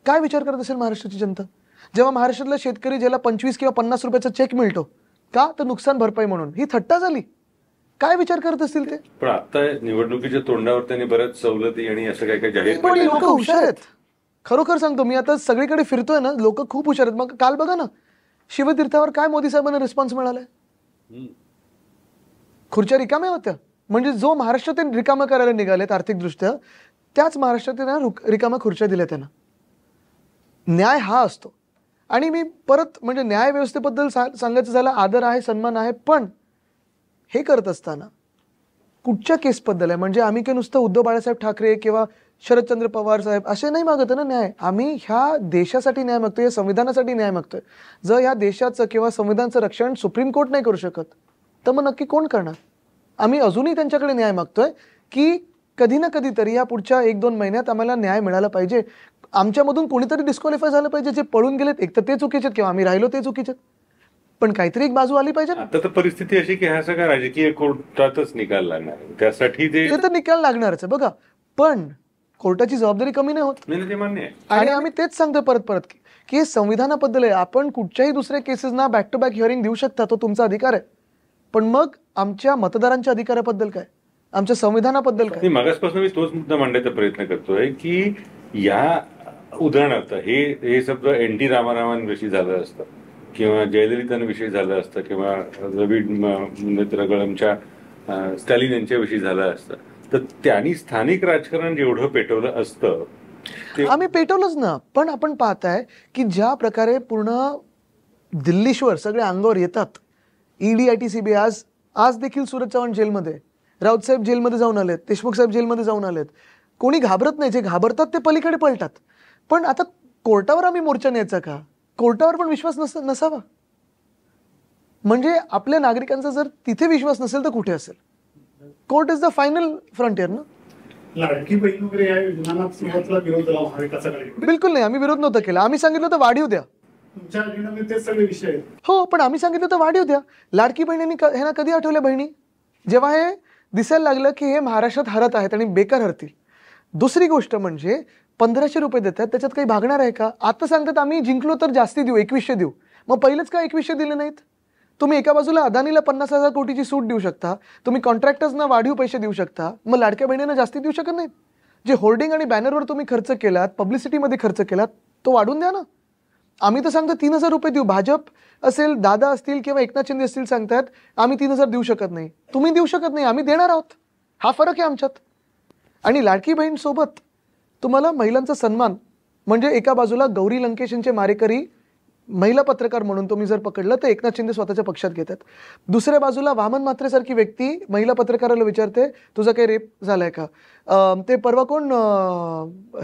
काय विचार करत असेल महाराष्ट्राची जनता? जेव्हा महाराष्ट्रातला शेतकरी ज्याला 25 किंवा 50 रुपयाचा चेक मिळतो, का तर नुकसान भरपाई म्हणून, ही थट्टा झाली, काय विचार करत असतील ते? पण आता निवडणुकीच्या तोंडावर त्यांनी बऱ्याच सवलती आणि असं काय काय जाहीर पण लोक हुशार आहेत, खरोखर सांगतो मी, आता सगळीकडे फिरतोय ना, लोक खूप हुशार आहेत. मग काल बघा ना, शिवतीर्थावर काय मोदी साहेबांना रिस्पॉन्स मिळालाय? खुर्च्या रिकाम्या होत्या. म्हणजे जो महाराष्ट्र ते रिकामा करायला निघालेत आर्थिकदृष्ट्या, त्याच महाराष्ट्रात रिकाम्या खुर्च्या दिल्या त्यांना. न्याय हा असतो. आणि मी परत म्हणजे न्याय व्यवस्थेबद्दल सांगायचं झालं, आदर आहे, सन्मान आहे, पण हे करत असताना कुठच्या केसबद्दल आहे? म्हणजे आम्ही काही नुसतं उद्धव बाळासाहेब ठाकरे किंवा शरदचंद्र पवार साहेब असे नाही मागत ना न्याय. आम्ही ह्या देशासाठी न्याय मागतोय, या संविधानासाठी न्याय मागतोय. जर ह्या देशाचं किंवा संविधानाचं रक्षण सुप्रीम कोर्ट नाही करू शकत, तर मग नक्की कोण करणार? आम्ही अजूनही त्यांच्याकडे न्याय मागतोय की कधी ना कधीतरी या पुढच्या 1-2 महिन्यात आम्हाला न्याय मिळाला पाहिजे. आमच्यामधून कोणीतरी डिस्क्वालिफाय झालं पाहिजे. जे पळून गेलेत, एक तर ते चुकीचे किंवा आम्ही राहिलो ते चुकीचे, पण काहीतरी एक बाजू आली पाहिजे. आता तर परिस्थिती अशी की हा सगळा राजकीय कोर्टातच निकाल लागणार, त्यासाठी ते तर निकाल लागणारच आहे बघा. पण कोर्टाची जबाबदारी कमी नाही होत. नाही, ते मान्य आहे. आणि आम्ही तेच सांगतोय परत की हे संविधानाबद्दल आहे. आपण कुठच्याही दुसऱ्या केसेसना बॅक टू बॅक हिअरिंग देऊ शकता, तो तुमचा अधिकार आहे. पण मग आमच्या मतदारांच्या अधिकाराबद्दल काय, आमच्या संविधानाबद्दल काय? मागासपासून मी तोच मुद्दा मांडायचा प्रयत्न करतोय की या उदाहरणार्थ हे शब्द NT रामारावांविषयी झालं असतं किंवा जयललितांविषयी झालं असतं किंवा द्रविड मित्रगळमच्या स्टॅलिन यांच्याविषयी झालं असतं, तर त्यांनी स्थानिक राजकारण जेवढं पेटवलं असतं आम्ही पेटवलंच ना. पण आपण पाहताय की ज्या प्रकारे पूर्ण दिल्लीश्वर सगळे अंगावर येतात, ED IT CBI, आज देखील सूरज चव्हाण जेलमध्ये, राऊत साहेब जेलमध्ये जाऊन आलेत, देशमुख साहेब जेलमध्ये जाऊन आलेत. कोणी घाबरत नाही. जे घाबरतात ते पलीकडे पळतात. पण आता कोर्टावर आम्ही मोर्चा न्यायचा का? कोर्टावर पण विश्वास नसावा. म्हणजे आपल्या नागरिकांचा जर तिथे विश्वास नसेल तर कुठे असेल? Court is the final frontier ना. लाडकी बहीण वगैरे या योजनांना सुरुवातीला विरोध झाला महाविकासाकडे. बिलकुल नाही, आम्ही विरोध नव्हता केला. आम्ही सांगितलं तर वाढीव द्या. तुमच्या अजेंडामध्ये ते सगळे विषय आहेत. हो, पण आम्ही सांगितलं तर वाढीव द्या. लाडकी बहिणींनी ह्यांना कधी आठवल्या बहिणी? जेव्हा हे दिसायला लागलं की हे महाराष्ट्रात हरत आहेत आणि बेकार हरतील. दुसरी गोष्ट म्हणजे 1500 रुपये देतात, त्याच्यात काही भागणार आहे का? आता सांगतात आम्ही जिंकलो तर जास्ती देऊ, 2100 देऊ. मग पहिलेच का 2100 दिले नाहीत? तुम्ही एका बाजूला अदानीला 50,000 कोटीची सूट देऊ शकता, तुम्ही कॉन्ट्रॅक्टर्सना वाढीव पैसे देऊ शकता, मग लाडक्या बहिणींना जास्ती देऊ शकत नाहीत? जे होर्डिंग आणि बॅनरवर तुम्ही खर्च केलात, पब्लिसिटीमध्ये खर्च केलात, तो वाढून द्या ना. आम्ही तर सांगतो 3000 रुपये देऊ. भाजप असेल, दादा असतील किंवा एकनाथ शिंदे असतील सांगतात आम्ही 3000 देऊ शकत नाही. तुम्ही देऊ शकत नाही, आम्ही देणार आहोत. हा फरक आहे आमच्यात. आणि लाडकी बहीण सोबत तुम्हाला महिलांचा सन्मान, म्हणजे एका बाजूला गौरी लंकेश यांचे मारेकरी महिला पत्रकार म्हणून तुम्ही जर पकडलं तर एकनाथ शिंदे स्वतःच्या पक्षात घेतात. दुसऱ्या बाजूला वामन म्हात्रेसारखी व्यक्ती महिला पत्रकाराला विचारते तुझा काही रेप झालाय का? ते परवा कोण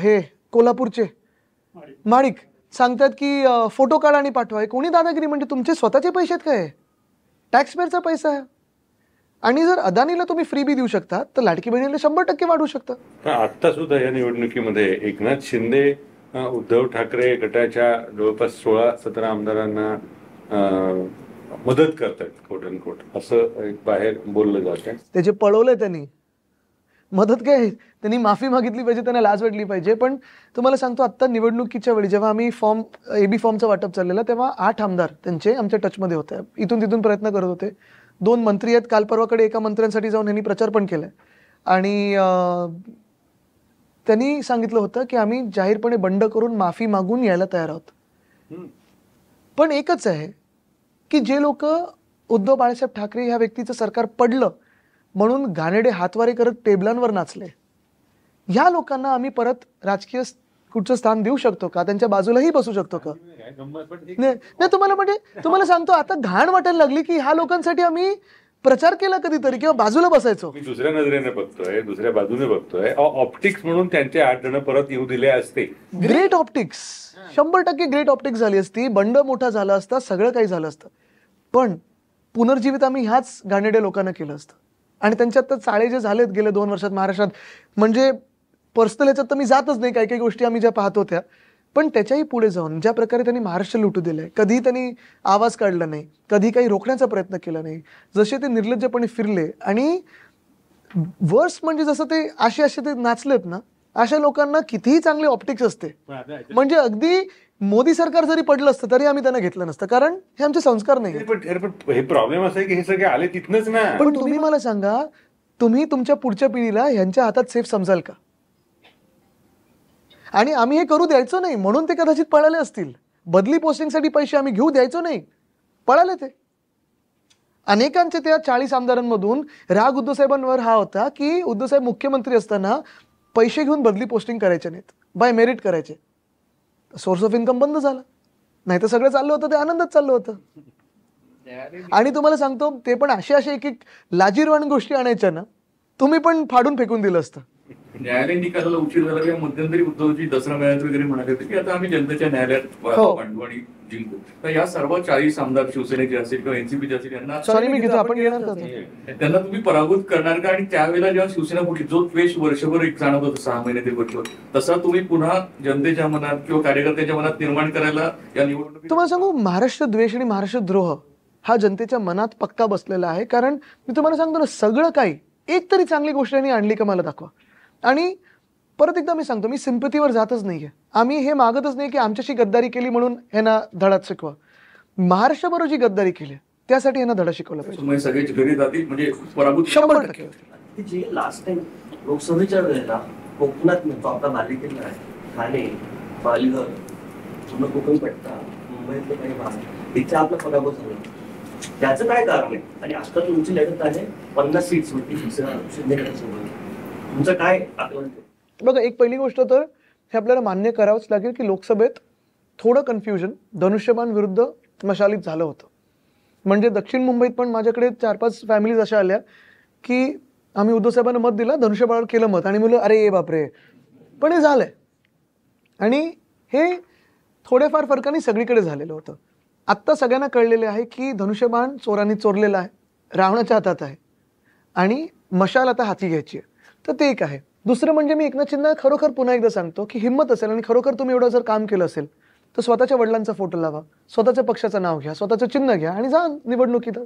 हे कोल्हापूरचे माणिक सांगतात की फोटो काढा आणि पाठवा. कोणी दादागिरी? म्हणजे तुमचे स्वतःचे पैसे आहेत काय? टॅक्स पेअरचा पैसा आहे. आणि जर अदानीला तुम्ही फ्री बी देऊ शकता तर लाडकी बहिणीला 100% वाढवू शकता. आता सुद्धा या निवडणुकीमध्ये एकनाथ शिंदे उद्धव ठाकरे गटाच्या जवळपास 16-17 आमदारांना मदत करतात, कोट अँड कोट, असं बाहेर बोललं जातं. त्याचे पळवलंय त्यांनी. मदत काय, त्यांनी माफी मागितली पाहिजे, त्यांना लाज वाटली पाहिजे. पण तुम्हाला सांगतो आत्ता निवडणुकीच्या वेळी जेव्हा आम्ही AB फॉर्मचं वाटप चाललेलं तेव्हा 8 आमदार त्यांचे आमच्या टचमध्ये होते. इथून तिथून प्रयत्न करत होते. 2 मंत्री आहेत. काल परवाकडे एका मंत्र्यांसाठी जाऊन यांनी प्रचार पण केलाय. आणि त्यांनी सांगितलं होतं की आम्ही जाहीरपणे बंड करून माफी मागून यायला तयार आहोत. पण एकच आहे की जे लोक उद्धव बाळासाहेब ठाकरे ह्या व्यक्तीचं सरकार पडलं म्हणून घाणेरडे हातवारे करत टेबलांवर नाचले. ह्या लोकांना आम्ही परत राजकीय कुठचं स्थान देऊ शकतो का? त्यांच्या बाजूलाही बसू शकतो का? नाही तुम्हाला म्हणजे तुम्हाला सांगतो, आता घाण वाटायला लागली की ह्या लोकांसाठी आम्ही प्रचार केला कधीतरी किंवा बाजूला बसायचो. मी दुसऱ्या नजरेने बघतोय, दुसऱ्या बाजूने बघतोय. ऑप्टिक्स म्हणून त्यांचे 8 जण परत येऊ दिले असते. ग्रेट ऑप्टिक्स, 100% ग्रेट ऑप्टिक्स झाली असती, बंड मोठा झाला असता, सगळं काही झालं असतं. पण पुनर्जीवित आम्ही ह्याच घाणेरड्या लोकांना केलं असतं. आणि त्यांच्यात तर चाळे जे झालेत गेले 2 वर्षात महाराष्ट्रात, म्हणजे पर्सनल ह्याच्यात तर मी जातच नाही, काही काही गोष्टी आम्ही ज्या पाहत होत्या. पण त्याच्याही पुढे जाऊन ज्या प्रकारे त्यांनी महाराष्ट्र लुटू दिलंय, कधी त्यांनी आवाज काढला नाही, कधी काही रोखण्याचा प्रयत्न केला नाही, जसे ते निर्लज्जपणे फिरले. आणि वर्स म्हणजे जसं ते असे ते नाचलेत ना, अशा लोकांना कितीही चांगली ऑप्टिक्स असते. म्हणजे अगदी मोदी सरकार जरी पडलं असतं तरी आम्ही त्यांना घेतलं नसतं, कारण हे आमचे संस्कार नाही. पण हे प्रॉब्लेम असं आहे की हे सगळे आले तिथनच ना. पण तुम्ही मला सांगा, तुम्ही तुमच्या पुढच्या पिढीला ह्यांच्या हातात सेफ समजाल का? आणि आम्ही हे करू द्यायचो नाही, म्हणून ते कदाचित पळाले असतील. बदली पोस्टिंगसाठी पैसे आम्ही घेऊ द्यायचो नाही, पळाले ते. अनेकांचे त्या 40 आमदारांमधून राग उद्धवसाहेबांवर हा होता की उद्धवसाहेब मुख्यमंत्री असताना पैसे घेऊन बदली पोस्टिंग करायचे नाहीत, बाय मेरिट करायचे. सोर्स ऑफ इन्कम बंद झाला, नाही तर सगळं चाललं होतं, ते आनंदात चाललं होतं. आणि तुम्हाला सांगतो, ते पण असे एक लाजीरवाण गोष्टी आणायच्या ना, तुम्ही पण फाडून फेकून दिलं असतं. न्यायालय निकालाला उशीर झाला किंवा मध्यंतरी उद्धवजी दसरा मेळ्यात वगैरे म्हणाले होते की आता आम्ही जनतेच्या न्यायालयात मांडू आणि जिंकू. तर या सर्व 40 आमदार शिवसेनेचे असतील किंवा एनसीपीचे असतील यांना त्यांना तुम्ही पराभूत करणार का? आणि त्यावेळेला जेव्हा शिवसेना फुटली, जो द्वेष वर्षभर जाणवत होता, 6 महिने ते वर्षभर, तसा तुम्ही पुन्हा जनतेच्या मनात किंवा कार्यकर्त्यांच्या मनात निर्माण करायला या निवडणुकीत? तुम्हाला सांगू, महाराष्ट्र द्वेष आणि महाराष्ट्र द्रोह हा जनतेच्या मनात पक्का बसलेला आहे. कारण मी तुम्हाला सांगतो ना, सगळं काही एक तरी चांगली गोष्ट यांनी आणली का मला दाखवा. आणि परत एकदा मी सांगतो, मी सिम्पतीवर जातच नाहीये. आम्ही हे मागतच नाही की आमच्याशी गद्दारी केली म्हणून ह्यांना धडा शिकवा. महाराष्ट्राबरोबर जी गद्दारी केली त्यासाठी ह्यांना धडा शिकवला पाहिजे. सगळेच घरी जातील म्हणजे पराभूत 100%. जी लास्ट टाइम लोकसभेच्या वेळेला कोकणात मिळतो आपला बालेकिल्ला आहे, ठाणे, पालघर, पूर्ण कोकण पट्टा, मुंबईतले काही भाग, इथे आपला पराभव झाला. त्याचं काय कारण आहे? आणि आता तुमची लढत आहे 50 सीट्सवरती शिवसेनेसोबत. तुमचं काय आकलन? बघा, एक पहिली गोष्ट तर हे आपल्याला मान्य करावंच लागेल की लोकसभेत थोडं कन्फ्युजन धनुष्यबाण विरुद्ध मशालीत झालं होतं. म्हणजे दक्षिण मुंबईत पण माझ्याकडे 4-5 फॅमिलीज अशा आल्या की आम्ही उद्धवसाहेबांना मत दिलं, धनुष्यबाणावर केलं मत, आणि मुलं अरे बापरे. पण हे झालंय, आणि हे थोड्याफार फरकाने सगळीकडे झालेलं होतं. आत्ता सगळ्यांना कळलेले आहे की धनुष्यबाण चोरांनी चोरलेला आहे, रावणाच्या हातात आहे, आणि मशाल आता हाती घ्यायची आहे. तर ते एक आहे. दुसरं म्हणजे मी एकनाथ शिंदे खरोखर पुन्हा एकदा सांगतो की हिंमत असेल आणि खरोखर तुम्ही एवढं जर काम केलं असेल तर स्वतःच्या वडिलांचा फोटो लावा, स्वतःच्या पक्षाचं नाव घ्या, स्वतःचं चिन्ह घ्या आणि जा निवडणुकीत.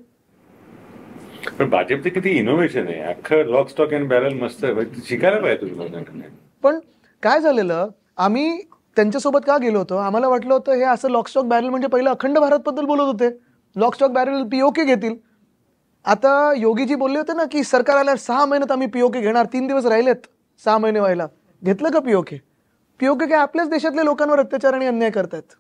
पण भाजपचे किती इनोव्हेशन आहे, अख्खं लॉक स्टॉक अँड बॅरल मस्त आहे, शिकायला पाहिजे तुम्ही. पण काय झालेलं, आम्ही त्यांच्यासोबत का गेलो होतो, आम्हाला वाटलं होतं हे असं लॉक स्टॉक बॅरल म्हणजे पहिलं अखंड भारतबद्दल बोलत होते, लॉक स्टॉक बॅरल पीओके घेतील. आता योगीजी बोलले होते ना की सरकार आल्यावर 6 महिन्यात आम्ही पीओके घेणार, 3 दिवस राहिलेत 6 महिने व्हायला. घेतलं का पीओके? पीओके काय आपल्याच देशातल्या लोकांवर अत्याचार आणि अन्याय करतायत.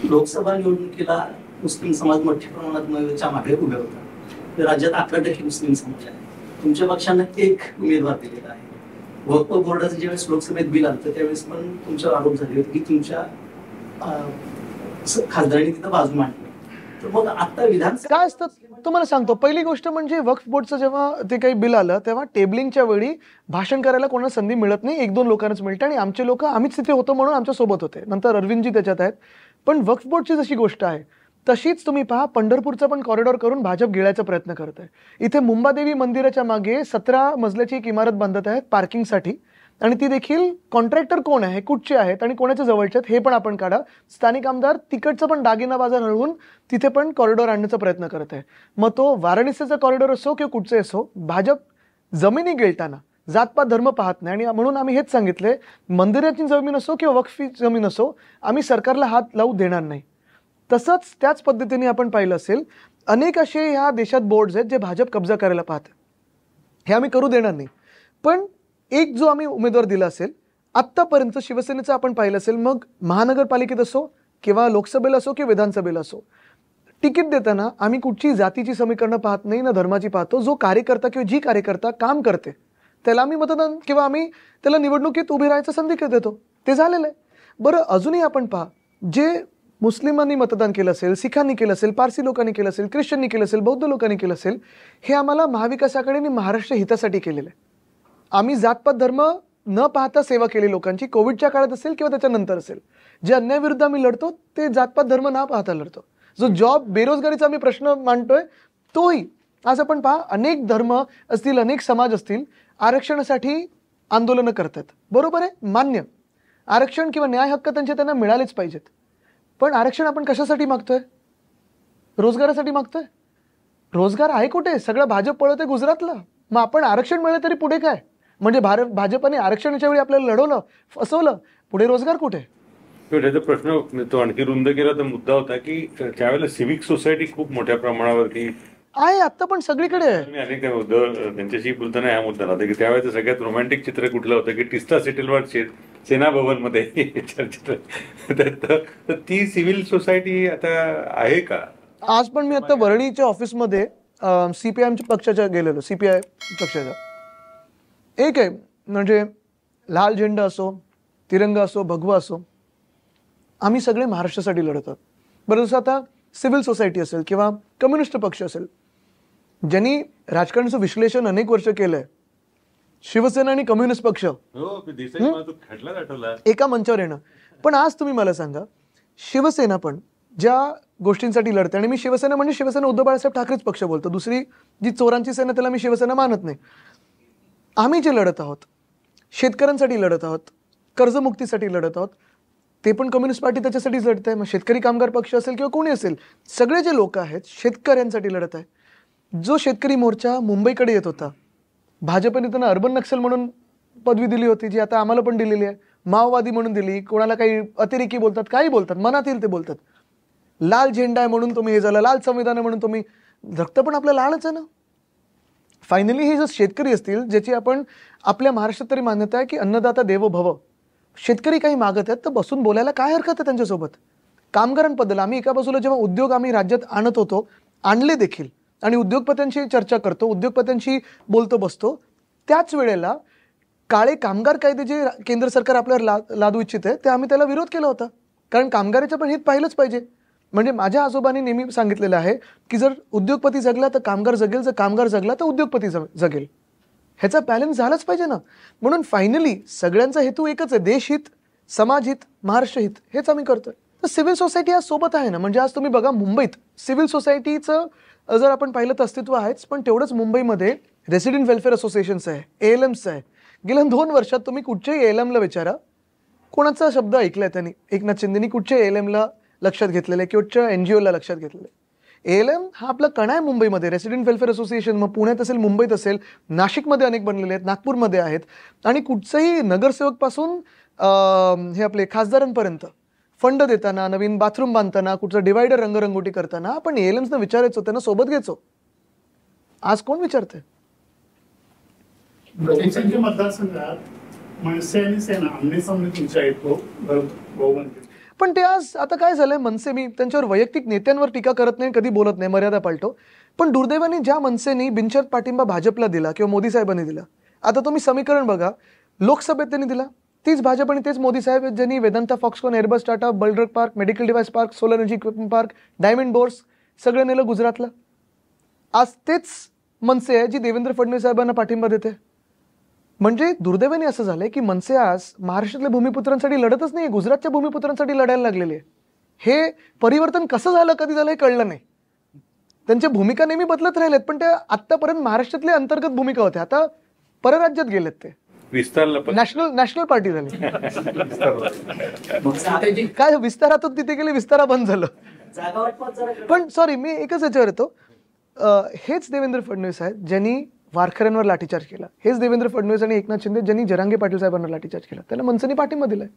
लोकसभा निवडणुकीला मुस्लिम समाज मोठ्या प्रमाणात मागे उभे होता. राज्यात 11% मुस्लिम समाज आहे. तुमच्या पक्षानं 1 उमेदवार दिलेला आहे. वक्फ बोर्डाचं ज्यावेळेस लोकसभेत बिल आलं त्यावेळेस पण तुमच्यावर आरोप झाले होते की तुमच्या खासदारांनी तिथं बाजू मांडली. तर मग आता विधानसभा काय असतं तुम्हाला सांगतो. पहिली गोष्ट म्हणजे वक्फ बोर्डचं जेव्हा ते काही बिल आलं तेव्हा टेबलिंगच्या वेळी भाषण करायला कोणाला संधी मिळत नाही, 1-2 लोकांनाच मिळतं, आणि आमचे लोक आम्हीच तिथे होतो म्हणून आमच्या सोबत होते. नंतर अरविंदजी त्याच्यात आहेत. पण वक्फ बोर्डची जशी गोष्ट आहे तशीच तुम्ही पहा, पंढरपूरचा पण कॉरिडॉर करून भाजप गिळायचा प्रयत्न करत आहे. इथे मुंबादेवी मंदिराच्या मागे 17 मजल्याची एक इमारत बांधत आहेत पार्किंगसाठी, आणि ती देखील कॉन्ट्रॅक्टर कोण आहे, कुठचे आहेत आणि कोणाच्या जवळचे आहेत हे पण आपण काढा. स्थानिक आमदार तिकडचं पण दागिना बाजार हळवून तिथे पण कॉरिडॉर आणण्याचा प्रयत्न करत आहे. मग तो वाराणसीचा कॉरिडॉर असो किंवा कुठचे असो, भाजप जमिनी गिळताना जातपात धर्म पाहत नाही. आणि म्हणून आम्ही हेच सांगितले, मंदिराची जमीन असो किंवा वक्फी जमीन असो, आम्ही सरकारला हात लावू देणार नाही. तसंच त्याच पद्धतीने आपण पाहिलं असेल, अनेक असे ह्या देशात बोर्ड्स आहेत जे भाजप कब्जा करायला पाहतात, हे आम्ही करू देणार नाही. पण एक जो आम्ही उमेदवार दिला असेल आत्तापर्यंत शिवसेनेचं आपण पाहिलं असेल, मग महानगरपालिकेत असो किंवा लोकसभेला असो किंवा विधानसभेला असो, तिकीट देताना आम्ही कुठची जातीची समीकरणं पाहत नाही ना धर्माची पाहतो. जो कार्यकर्ता किंवा जी कार्यकर्ता काम करते त्याला आम्ही मतदान किंवा आम्ही त्याला निवडणुकीत उभे राहायचं संधी देतो. ते झालेलं आहे. बरं अजूनही आपण पहा, जे मुस्लिमांनी मतदान केलं असेल, सिखांनी केलं असेल, पारसी लोकांनी केलं असेल, ख्रिश्चननी केलं असेल, बौद्ध लोकांनी केलं असेल, हे आम्हाला महाविकास आघाडीने महाराष्ट्र हितासाठी केलेलं आहे. आम्ही जातपात धर्म न पाहता सेवा केली लोकांची, कोविडच्या काळात असेल किंवा त्याच्यानंतर असेल. जे अन्यायाविरुद्ध आम्ही लढतो ते जातपात धर्म न पाहता लढतो. जो जॉब बेरोजगारीचा आम्ही प्रश्न मांडतोय तोही आज आपण पहा, अनेक धर्म असतील, अनेक समाज असतील, आरक्षणासाठी आंदोलनं करतात. बरोबर आहे, मान्य. आरक्षण किंवा न्याय हक्क त्यांना मिळालेच पाहिजेत. पण आरक्षण आपण कशासाठी मागतोय? रोजगारासाठी मागतोय. रोजगार आहे कुठे? सगळं भाजप पळवते गुजरातला. मग आपण आरक्षण मिळालं तरी पुढे काय? म्हणजे भाजपने आरक्षणाच्या वेळी आपल्याला लढवलं, फसवलं, पुढे रोजगार कुठे? त्याचा प्रश्न तो आणखी रुंद केला तर मुद्दा होता की त्यावेळेला सिव्हिक सोसायटी खूप मोठ्या प्रमाणावरती आहे, आता पण सगळीकडे आहे. मी अनेक त्यांच्याशी बोलताना हा मुद्दा होता की त्यावेळेचं सगळ्यात रोमॅन्टिक चित्र कुठलं होतं की टिस्टा सेटलवर सेना भवन मध्ये तर ती सिव्हिल सोसायटी आता आहे का? आज पण मी आता वरळीच्या ऑफिसमध्ये सीपीआयच्या पक्षाच्या गेलेलो, सीपीआय पक्षाच्या. एक आहे म्हणजे लाल झेंडा असो, तिरंगा असो, भगवा असो, आम्ही सगळे महाराष्ट्रासाठी लढत आहोत. बरं, जसं आता सिव्हिल सोसायटी असेल किंवा कम्युनिस्ट पक्ष असेल, ज्यांनी राजकारणाचं विश्लेषण अनेक वर्ष केलंय, शिवसेना आणि कम्युनिस्ट पक्ष एका मंचावर येणं. पण आज तुम्ही मला सांगा, शिवसेना पण ज्या गोष्टींसाठी लढते, आणि मी शिवसेना म्हणजे शिवसेना उद्धव बाळासाहेब ठाकरेच पक्ष बोलतो, दुसरी जी चोरांची सेना त्याला मी शिवसेना मानत नाही. आम्ही जे लढत आहोत, शेतकऱ्यांसाठी लढत आहोत, कर्जमुक्तीसाठी लढत आहोत, ते पण कम्युनिस्ट पार्टी त्याच्यासाठीच लढत आहे. मग शेतकरी कामगार पक्ष असेल किंवा कोणी असेल, सगळे जे लोक आहेत शेतकऱ्यांसाठी लढत आहे. जो शेतकरी मोर्चा मुंबईकडे येत होता, भाजपने त्यांना अर्बन नक्सल म्हणून पदवी दिली होती, जी आता आम्हाला पण दिलेली आहे, माओवादी म्हणून दिली, कोणाला काही अतिरेकी बोलतात, काही बोलतात, मनात येईल ते बोलतात. लाल झेंडा आहे म्हणून तुम्ही हे झालं, लाल संविधान आहे म्हणून तुम्ही, रक्त पण आपलं लालच आहे ना. फायनली हे जर शेतकरी असतील, ज्याची आपण आपल्या महाराष्ट्रात तरी मान्यता आहे की अन्नदाता देवो भव, शेतकरी काही मागत आहेत तर बसून बोलायला काय हरकत आहे त्यांच्यासोबत. कामगारांबद्दल आम्ही एका बाजूला जेव्हा उद्योग आम्ही राज्यात आणत होतो, आणले देखील, आणि उद्योगपत्यांशी चर्चा करतो, उद्योगपत्यांशी बोलतो बसतो, त्याच वेळेला काळे कामगार कायदे जे केंद्र सरकार आपल्यावर लादू इच्छित आहे, ते आम्ही त्याला विरोध केला होता. कारण कामगाराचं पण हित पाहिलंच पाहिजे. म्हणजे माझ्या आजोबांनी नेहमी सांगितलेलं आहे की जर उद्योगपती जगला तर कामगार जगेल, जर कामगार जगला तर उद्योगपती जगेल. ह्याचा बॅलन्स झालाच पाहिजे ना. म्हणून फायनली सगळ्यांचा हेतू एकच आहे, देशहित, समाजहित, महाराष्ट्र हित, हेच आम्ही करतोय. तर सिव्हिल सोसायटी आज सोबत आहे ना. म्हणजे आज तुम्ही बघा, मुंबईत सिव्हिल सोसायटीचं जर आपण पाहिलं तर अस्तित्व आहेच, पण तेवढंच मुंबईमध्ये रेसिडेंट वेलफेअर असोसिएशन्स आहे, ALMs आहे. गेल्या 2 वर्षात तुम्ही कुठच्याही ALMला विचारा, कोणाचा शब्द ऐकलाय त्यांनी, एकनाथ शिंदेनी कुठच्या ALMला लक्षात घेतलेलं आहे, कुठच्या NGOला लक्षात घेतलेलं आहे. ALM हा आपला कणा आहे मुंबईमध्ये. रेसिडेंट वेलफेअर असोसिएशन मग पुण्यात असेल, मुंबईत असेल, नाशिकमध्ये अनेक बनलेले आहेत, नागपूरमध्ये आहेत. आणि कुठचंही नगरसेवक पासून हे आपले खासदारांपर्यंत फंड देताना, नवीन बाथरूम बांधताना, कुठचं डिवायडर रंगरंगोटी करताना आपण ALMsना विचारायचो, त्यांना सोबत घ्यायचो. आज कोण विचारतंय? मतदारसंघात मनसे आणि सेना आमने सामने तुमच्या आहेत. पण ते आज आता काय झालंय, मनसे, मी त्यांच्यावर वैयक्तिक नेत्यांवर टीका करत नाही, कधी बोलत नाही, मर्यादा पाळतो. पण दुर्दैवाने ज्या मनसेनी बिनशर्त पाठिंबा भाजपला दिला किंवा मोदी साहेबांनी दिला, आता तुम्ही समीकरण बघा, लोकसभेत त्यांनी दिला, तीच भाजप आणि तेच मोदी साहेब ज्यांनी Vedanta, Foxconn, Airbus, Tata, bulk drug park, medical device park, solar energy equipment park, diamond bourse सगळं नेलं गुजरातला. आज तेच मनसे आहे जी देवेंद्र फडणवीस साहेबांना पाठिंबा देते. म्हणजे दुर्दैवाने असं झालंय की मनसे आज महाराष्ट्रातल्या भूमिपुत्रांसाठी लढतच नाही, गुजरातच्या भूमिपुत्रांसाठी लढायला लागलेले आहे. हे परिवर्तन कसं झालं, कधी झालं हे कळलं नाही. त्यांच्या भूमिका नेहमी बदलत राहिल्यात, पण त्या आतापर्यंत महाराष्ट्रातल्या अंतर्गत भूमिका होत्या, आता परराज्यात गेलेत. ते नॅशनल पार्टी झाली. काय विस्तारातून तिथे गेले, विस्तारा बंद झालं. पण सॉरी, मी एकच याच्यावर येतो, हेच देवेंद्र फडणवीस आहेत ज्यांनी वारकऱ्यांवर लाठीचार्ज केला. हेच देवेंद्र फडणवीस आणि एकनाथ शिंदे ज्यांनी जरांगे पाटील साहेबांना लाठीचार्ज केला. त्याला मनसेने पाठिंबा दिलाय.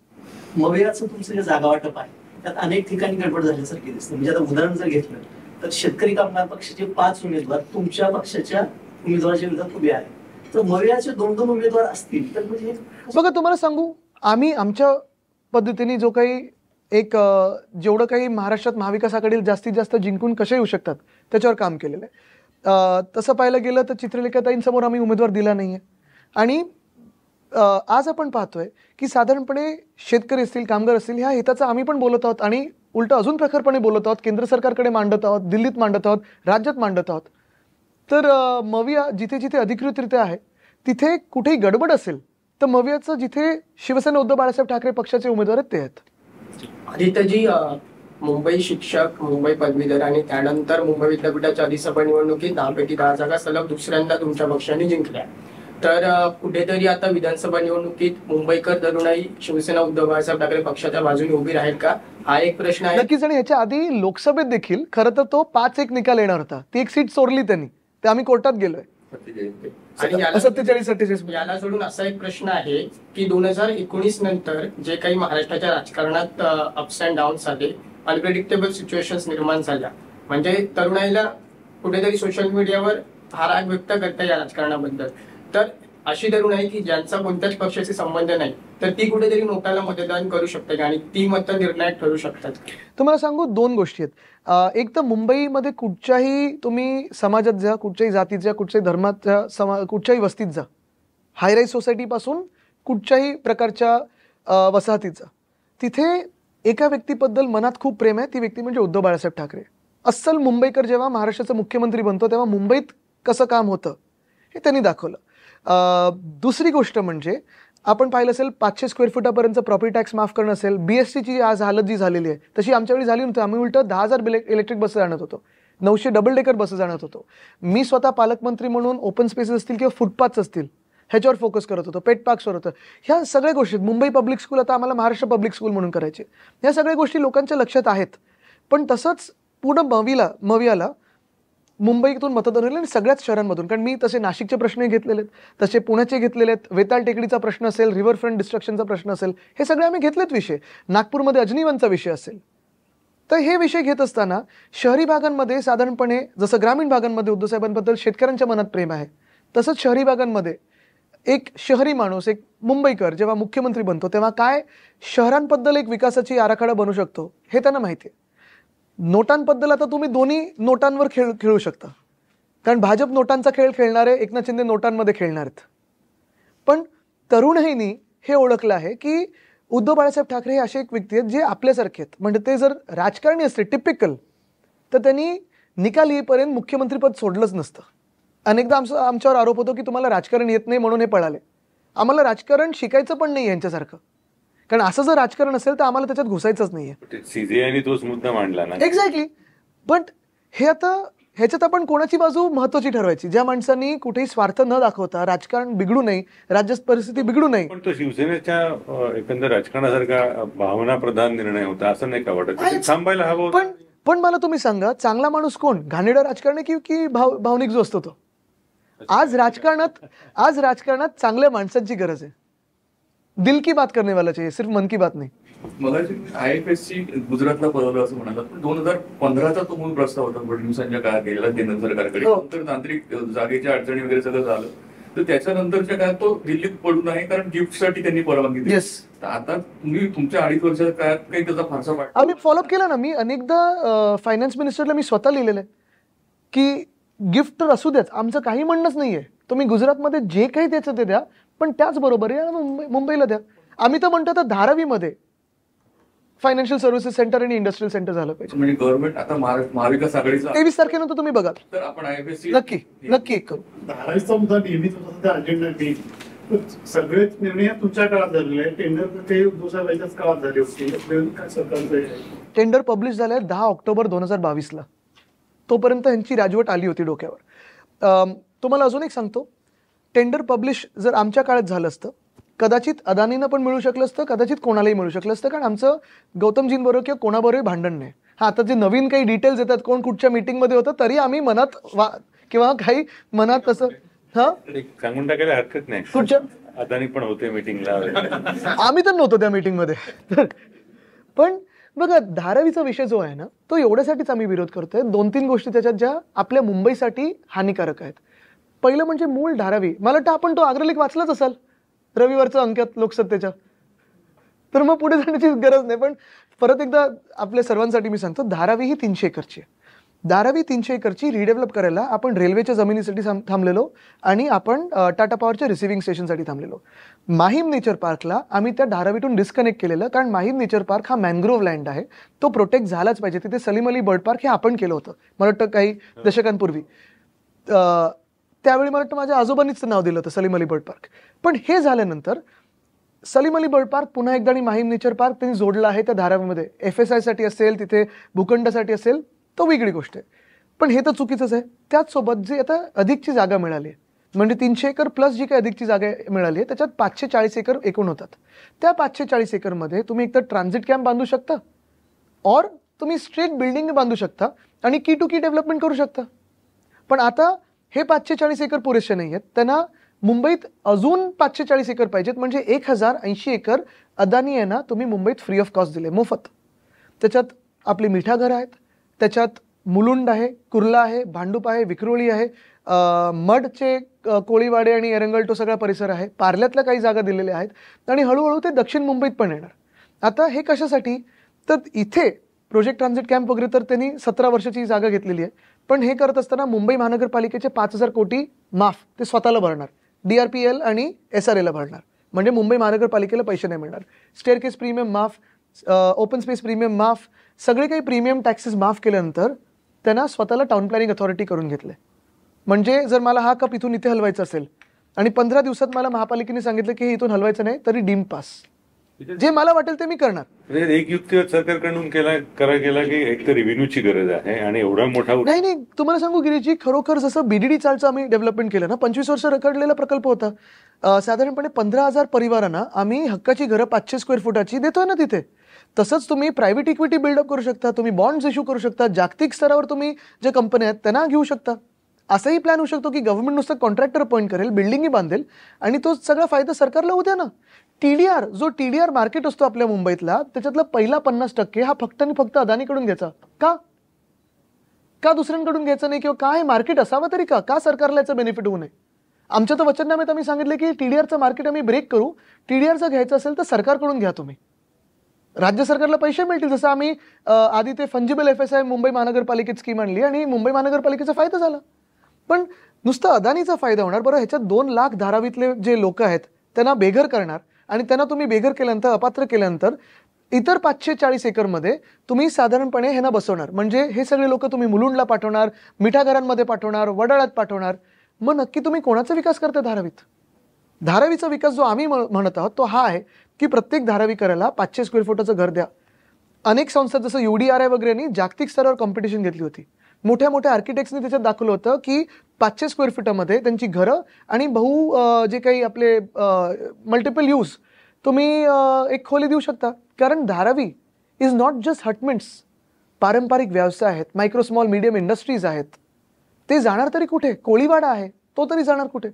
मवियाचं तुमचं जे जागा वाटप आहे त्यात अनेक ठिकाणी गडबड झाल्यासारखी दिसते. म्हणजे आता उदाहरण जर घेतलं तर शेतकरी कामगार पक्षाचे 5 उमेदवार तुमच्या पक्षाच्या उमेदवाराच्या विरोधात उभे आहेत. तर मवियाचे 2-2 उमेदवार असतील तर म्हणजे बघा, तुम्हाला सांगू, आम्ही आमच्या पद्धतीने जो काही जेवढं काही महाराष्ट्रात महाविकास आघाडीला जास्तीत जास्त जिंकून कसे येऊ शकतात त्याच्यावर काम केलेलं आहे. तसं पाहायला गेलं तर चित्रलेखाताईंसमोर आम्ही उमेदवार दिला नाही आहे. आणि आज आपण पाहतोय की साधारणपणे शेतकरी असतील, कामगार असतील, ह्या हिताचं आम्ही पण बोलत आहोत आणि उलट अजून प्रखरपणे बोलत आहोत. केंद्र सरकारकडे मांडत आहोत, दिल्लीत मांडत आहोत, राज्यात मांडत आहोत. तर मविया जिथे जिथे अधिकृतरित्या आहे तिथे कुठेही गडबड असेल तर मवियाचं जिथे शिवसेना उद्धव बाळासाहेब ठाकरे पक्षाचे उमेदवार आहेत ते आहेत. आदित्यजी, मुंबई शिक्षक, मुंबई पदवीधर आणि त्यानंतर मुंबई विद्यापीठाच्या अधिसभा निवडणुकीत 10 पैकी 10 जागा सलग दुसऱ्यांदा तुमच्या पक्षाने जिंकल्या. तर कुठेतरी आता विधानसभा निवडणुकीत मुंबईकर तरुणाई शिवसेना उद्धव बाळासाहेब ठाकरे पक्षाच्या बाजूने उभी राहील का, हा एक प्रश्न आहे. नक्कीच. आणि ह्याच्या आधी लोकसभेत देखील खरं तर तो 5-1 निकाल येणार होता. ती एक सीट चोरली त्यांनी, ते आम्ही कोर्टात गेलोय. आणि 47-47 याला सोडून असा एक प्रश्न आहे की 2019 नंतर जे काही महाराष्ट्राच्या राजकारणात अप्स अँड डाऊन्स आले, अनप्रेडिक्टेबल सिच्युएशन्स निर्माण झाल्या, म्हणजे तरुणाईला कुठेतरी सोशल मीडियावर हा राग व्यक्त करता या राजकारणाबद्दल. तर अशी तरुण आहे की ज्यांचा कोणत्याच पक्षाशी संबंध नाही, तर ती कुठेतरी नोटाला मतदान करू शकते का आणि ती मतं निर्णायक ठरू शकतात. तुम्हाला सांगू 2 गोष्टी आहेत. एक तर मुंबईमध्ये कुठच्याही तुम्ही समाजात जा, कुठच्याही जातीच्या, कुठच्याही धर्माच्या, कुठच्याही वस्तीत जा, हायराईज सोसायटीपासून कुठच्याही प्रकारच्या वसाहतीत जा, तिथे एका व्यक्तीबद्दल मनात खूप प्रेम आहे. ती व्यक्ती म्हणजे उद्धव बाळासाहेब ठाकरे. अस्सल मुंबईकर जेव्हा महाराष्ट्राचा मुख्यमंत्री बनतो तेव्हा मुंबईत कसं काम होतं हे त्यांनी दाखवलं. दुसरी गोष्ट म्हणजे आपण पाहिलं असेल 500 स्क्वेअर फुटापर्यंत प्रॉपर्टी टॅक्स माफ करणं असेल, BSTची आज हालत जी झालेली आहे तशी आमच्या वेळी झाली नव्हती. आम्ही उलट 10,000 इलेक्ट्रिक बसेस आणत होतो, 900 डबल डेकर बसेस आणत होतो. मी स्वतः पालकमंत्री म्हणून ओपन स्पेसेस असतील किंवा फुटपाथ्स असतील ह्याच्यावर फोकस करत होतो, पेट पार्क्सवर होतं. ह्या सगळ्या गोष्टी मुंबई पब्लिक स्कूल आता आम्हाला महाराष्ट्र पब्लिक स्कूल म्हणून करायचे. ह्या सगळ्या गोष्टी लोकांच्या लक्षात आहेत. पण तसंच पूर्ण मवियाला मुंबईतून मतदान होईल आणि सगळ्याच शहरांमधून. कारण मी तसे नाशिकचे प्रश्न घेतलेले आहेत, तसे पुण्याचे घेतलेले आहेत, वेताळ टेकडीचा प्रश्न असेल, रिव्हरफ्रंट डिस्ट्रक्शनचा प्रश्न असेल, हे सगळे आम्ही घेतलेत विषय. नागपूरमध्ये अजनीवनचा विषय असेल. तर हे विषय घेत असताना शहरी भागांमध्ये साधारणपणे जसं ग्रामीण भागांमध्ये उद्धव साहेबांबद्दल शेतकऱ्यांच्या मनात प्रेम आहे, तसंच शहरी भागांमध्ये एक शहरी माणूस, एक मुंबईकर जेव्हा मुख्यमंत्री बनतो तेव्हा काय शहरांबद्दल एक विकासाची आराखडा बनू शकतो हे त्यांना माहिती आहे. नोटांबद्दल आता तुम्ही दोन्ही नोटांवर खेळू शकता, कारण भाजप नोटांचा खेळ खेळणारे, एकनाथ शिंदे नोटांमध्ये खेळणार आहेत. पण तरुणाईनी हे ओळखलं आहे की उद्धव बाळासाहेब ठाकरे हे असे एक व्यक्ती आहेत जे आपल्यासारखे आहेत. म्हणजे ते जर राजकारणी असते टिपिकल तर त्यांनी निकाल येईपर्यंत मुख्यमंत्रीपद सोडलंच नसतं. अनेकदा आमच्यावर आरोप होतो की तुम्हाला राजकारण येत नाही म्हणून हे पळाले. आम्हाला राजकारण शिकायचं पण नाही यांच्यासारखं, कारण असं जर राजकारण असेल तर आम्हाला त्याच्यात घुसायचंच नाहीये. सीजेआयने तोच मुद्दा मांडला ना. एक्झॅक्टली. पण हे आता ह्याच्यात आपण कोणाची बाजू महत्वाची ठरवायची, ज्या माणसांनी कुठेही स्वार्थ न दाखवता राजकारण बिघडू नये, राज्य परिस्थिती बिघडू नये. पण तो शिवसेनेच्या एकंदर राजकारणासारखा भावना प्रधान निर्णय होता असं नाही का वाटत? थांबायला हवं. पण मला तुम्ही सांगा, चांगला माणूस कोण, घाणेरडा राजकारणी की भावनिक जो असतो तो? आज राजकारणात चांगल्या माणसांची गरज आहे. दिल की बात करने वाला चाहिए, सिर्फ मन की बात नाही. मला IFSC गुजरातला पळवलं असं म्हणाला, पण 2015चा तो मूळ प्रस्ताव होता फडणवीसांच्या काळात गेलेला केंद्र सरकारकडे. नंतर तांत्रिक जागेच्या अडचणी वगैरे सगळं झालं, तर त्याच्यानंतरच्या काळात तो दिल्लीत पडून आहे, कारण गिफ्टसाठी त्यांनी परवानगी दिली. तर आता तुम्ही तुमच्या 2.5 वर्षाच्या काळात काही त्याचा फारसा वाटत? आम्ही फॉलोअप केला ना. मी अनेकदा फायनान्स मिनिस्टरला मी स्वतः लिहिलेलं आहे की गिफ्ट तर असू द्याच, आमचं काही म्हणणंच नाहीये, तुम्ही गुजरातमध्ये जे काही द्यायचं ते द्या, पण त्याचबरोबर मुंबईला द्या. आम्ही तर म्हणतो तर धारावीमध्ये फायनान्शियल सर्व्हिसेस सेंटर आणि इंडस्ट्रियल सेंटर झालं पाहिजे. म्हणजे गव्हर्नमेंट आता महाविकास आघाडीचा 23 तारखेनंतर तुम्ही बघाल, तर आपण IFSC नक्की करू. धारावीचा मुद्दा नेहमीच होता अजेंडा नाही. सगळेच निर्णय तुमच्या काळात झालेले आहे. टेंडर ते दुसऱ्याच काळात झाले होते. टेंडर पब्लिश झाले 10 ऑक्टोबर 2022ला. तोपर्यंत यांची राजवट आली होती डोक्यावर. तुम्हाला अजून एक सांगतो, टेंडर पब्लिश जर आमच्या काळात झालं असतं कदाचित अदानीनं पण मिळू शकलं असतं, कदाचित कोणालाही मिळू शकलं असतं, कारण आमचं गौतमजींबरोबर किंवा कोणाबरोबरही भांडण नाही. हा, आता जे नवीन काही डिटेल्स येतात, कोण कुठच्या मीटिंगमध्ये होतं, तरी आम्ही मनात किंवा काही मनात तसं सांगून टाकायला हरकत नाही. कुठच्या अदानी पण होते मीटिंगला, आम्ही तर नव्हतो त्या मीटिंगमध्ये. पण बघा, धारावीचा विषय जो आहे ना, तो एवढ्यासाठीच आम्ही विरोध करतोय. 2-3 गोष्टी त्याच्यात ज्या आपल्या मुंबईसाठी हानिकारक आहेत. पहिलं म्हणजे मूळ धारावी. मला वाटतं आपण तो अग्रलेख वाचलाच असाल रविवारचं अंकात लोकसत्तेच्या, तर मग पुढे जाण्याची गरज नाही. पण परत एकदा आपल्या सर्वांसाठी मी सांगतो, धारावी ही 300 एकरची आहे. धारावी 300 एकरची रिडेव्हलप करायला आपण रेल्वेच्या जमिनीसाठी थांबलेलो आणि आपण टाटा पॉवरच्या रिसिव्हिंग स्टेशनसाठी थांबलेलो. माहीम नेचर पार्कला आम्ही त्या धारावीतून डिस्कनेक्ट केलेलं, कारण माहीम नेचर पार्क हा मॅनग्रोव्ह लँड आहे, तो प्रोटेक्ट झालाच पाहिजे. तिथे सलीम अली बर्ड पार्क हे आपण केलं होतं मला वाटतं काही दशकांपूर्वी. त्यावेळी मला वाटतं माझ्या आजोबांनीच नाव दिलं होतं सलीम अली बर्ड पार्क. पण हे झाल्यानंतर सलीम अली बर्ड पार्क पुन्हा एकदा आणि माहीम नेचर पार्क त्यांनी जोडला आहे त्या धारावीमध्ये. FSI साठी असेल, तिथे भूखंडासाठी असेल, तो वेगळी गोष्ट आहे. पण हे तर चुकीचंच आहे. त्याचसोबत जी आता अधिकची जागा मिळाली आहे, म्हणजे 300 एकर प्लस जी काही अधिकची जागा मिळाली आहे, त्याच्यात 540 एकर एकूण होतात. त्या 540 एकरमध्ये तुम्ही एकतर ट्रान्झिट कॅम्प बांधू शकता, और तुम्ही स्ट्रेट बिल्डिंग बांधू शकता आणि की टू की डेव्हलपमेंट करू शकता. पण आता हे 540 एकर पुरेसे नाही आहेत. त्यांना मुंबईत अजून 540 एकर पाहिजेत. म्हणजे 1080 एकर अदानी यांना तुम्ही मुंबईत फ्री ऑफ कॉस्ट दिले, मोफत. त्याच्यात आपली मिठा घरं आहेत, त्याच्यात मुलुंड आहे, कुर्ला आहे, भांडूप आहे, विक्रोळी आहे, मडचे कोळीवाडे आणि एरंगल तो सगळा परिसर आहे, पार्ल्यातल्या काही जागा दिलेल्या आहेत आणि हळूहळू ते दक्षिण मुंबईत पण येणार. आता हे कशासाठी, तर इथे प्रोजेक्ट ट्रान्झिट कॅम्प वगैरे तर त्यांनी 17 वर्षाची जागा घेतलेली आहे. पण हे करत असताना मुंबई महानगरपालिकेचे 5000 कोटी माफ ते स्वतःला भरणार, DRPL आणि SRA ला भरणार. म्हणजे मुंबई महानगरपालिकेला पैसे नाही मिळणार. स्टेअरकेस प्रीमियम माफ, ओपन स्पेस प्रीमियम माफ, सगळे काही प्रीमियम टॅक्सेस माफ केल्यानंतर त्यांना स्वतःला टाउन प्लॅनिंग अथॉरिटी करून घेतले. म्हणजे जर मला हा कप इथून इथे हलवायचा असेल आणि 15 दिवसात मला महापालिकेने सांगितलं की इथून हलवायचं नाही, तरी डीम पास, जे मला वाटेल ते मी करणार. एक युक्ती सरकारकडून करा गेला की एक तर रेव्हेन्यूची गरज आहे आणि एवढा मोठा नाही तुम्हाला सांगू गिरीजी, खरोखर जसं BDD चालचं आम्ही डेव्हलपमेंट केलं ना, 25 वर्ष रखडलेला प्रकल्प होता. साधारणपणे 15,000 परिवारांना आम्ही हक्काची घरं 500 स्क्वेअर फुटाची देतोय ना तिथे. तसंच तुम्ही प्रायव्हेट इक्विटी बिल्डअप करू शकता, तुम्ही बॉन्ड्स इश्यू करू शकता, जागतिक स्तरावर तुम्ही जे कंपन्या आहेत त्यांना घेऊ शकता. असंही प्लॅन होऊ शकतो की गव्हर्नमेंट नुसतं कॉन्ट्रॅक्टर अपॉइंट करेल, बिल्डिंगही बांधेल आणि तो सगळा फायदा सरकारला होऊ द्या ना. जो TDR मार्केट असतो आपल्या मुंबईतला, त्याच्यातला पहिला 50% हा फक्त आणि फक्त अदानीकडून घ्यायचा. का दुसऱ्यांकडून घ्यायचं नाही, किंवा काय मार्केट असावं तरी का सरकारला याचं बेनिफिट होऊ नये. आमच्या तर वचननाम्यात आम्ही सांगितले की TDRचं मार्केट आम्ही ब्रेक करू, TDR जर घ्यायचं असेल तर सरकारकडून घ्या तुम्ही, राज्य सरकारला पैसे मिळतील. जसं आम्ही आधी ते फंजिबल FSI मुंबई महानगरपालिकेत स्कीम आणली आणि मुंबई महानगरपालिकेचा फायदा झाला. पण नुसतं अदानीचा फायदा होणार, बरं ह्याच्यात 2 लाख धारावीतले जे लोक आहेत त्यांना बेघर करणार आणि त्यांना तुम्ही बेघर केल्यानंतर, अपात्र केल्यानंतर इतर 540 एकरमध्ये तुम्ही साधारणपणे ह्यांना बसवणार. म्हणजे हे सगळे लोक तुम्ही मुलुंडला पाठवणार, मिठा घरांमध्ये पाठवणार, वडाळ्यात पाठवणार. मग नक्की तुम्ही कोणाचा विकास करताय धारावीत? धारावीचा विकास जो आम्ही म्हणत आहोत तो हा आहे की प्रत्येक धारावीकराला 500 स्क्वेअर फुटाचं घर द्या. अनेक संस्था जसं UDRI वगैरेनी जागतिक स्तरावर कॉम्पिटिशन घेतली होती. मोठ्या मोठ्या आर्किटेक्ट्सनी त्याच्यात दाखवलं होतं की 500 स्क्वेअर फुटामध्ये त्यांची घरं आणि जे काही आपले मल्टिपल यूज तुम्ही एक खोली देऊ शकता. कारण Dharavi is not just hutments, पारंपरिक व्यवसाय आहेत, मायक्रो स्मॉल मीडियम इंडस्ट्रीज आहेत. ते जाणार तरी कुठे? कोळीवाडा आहे, तो तरी जाणार कुठे?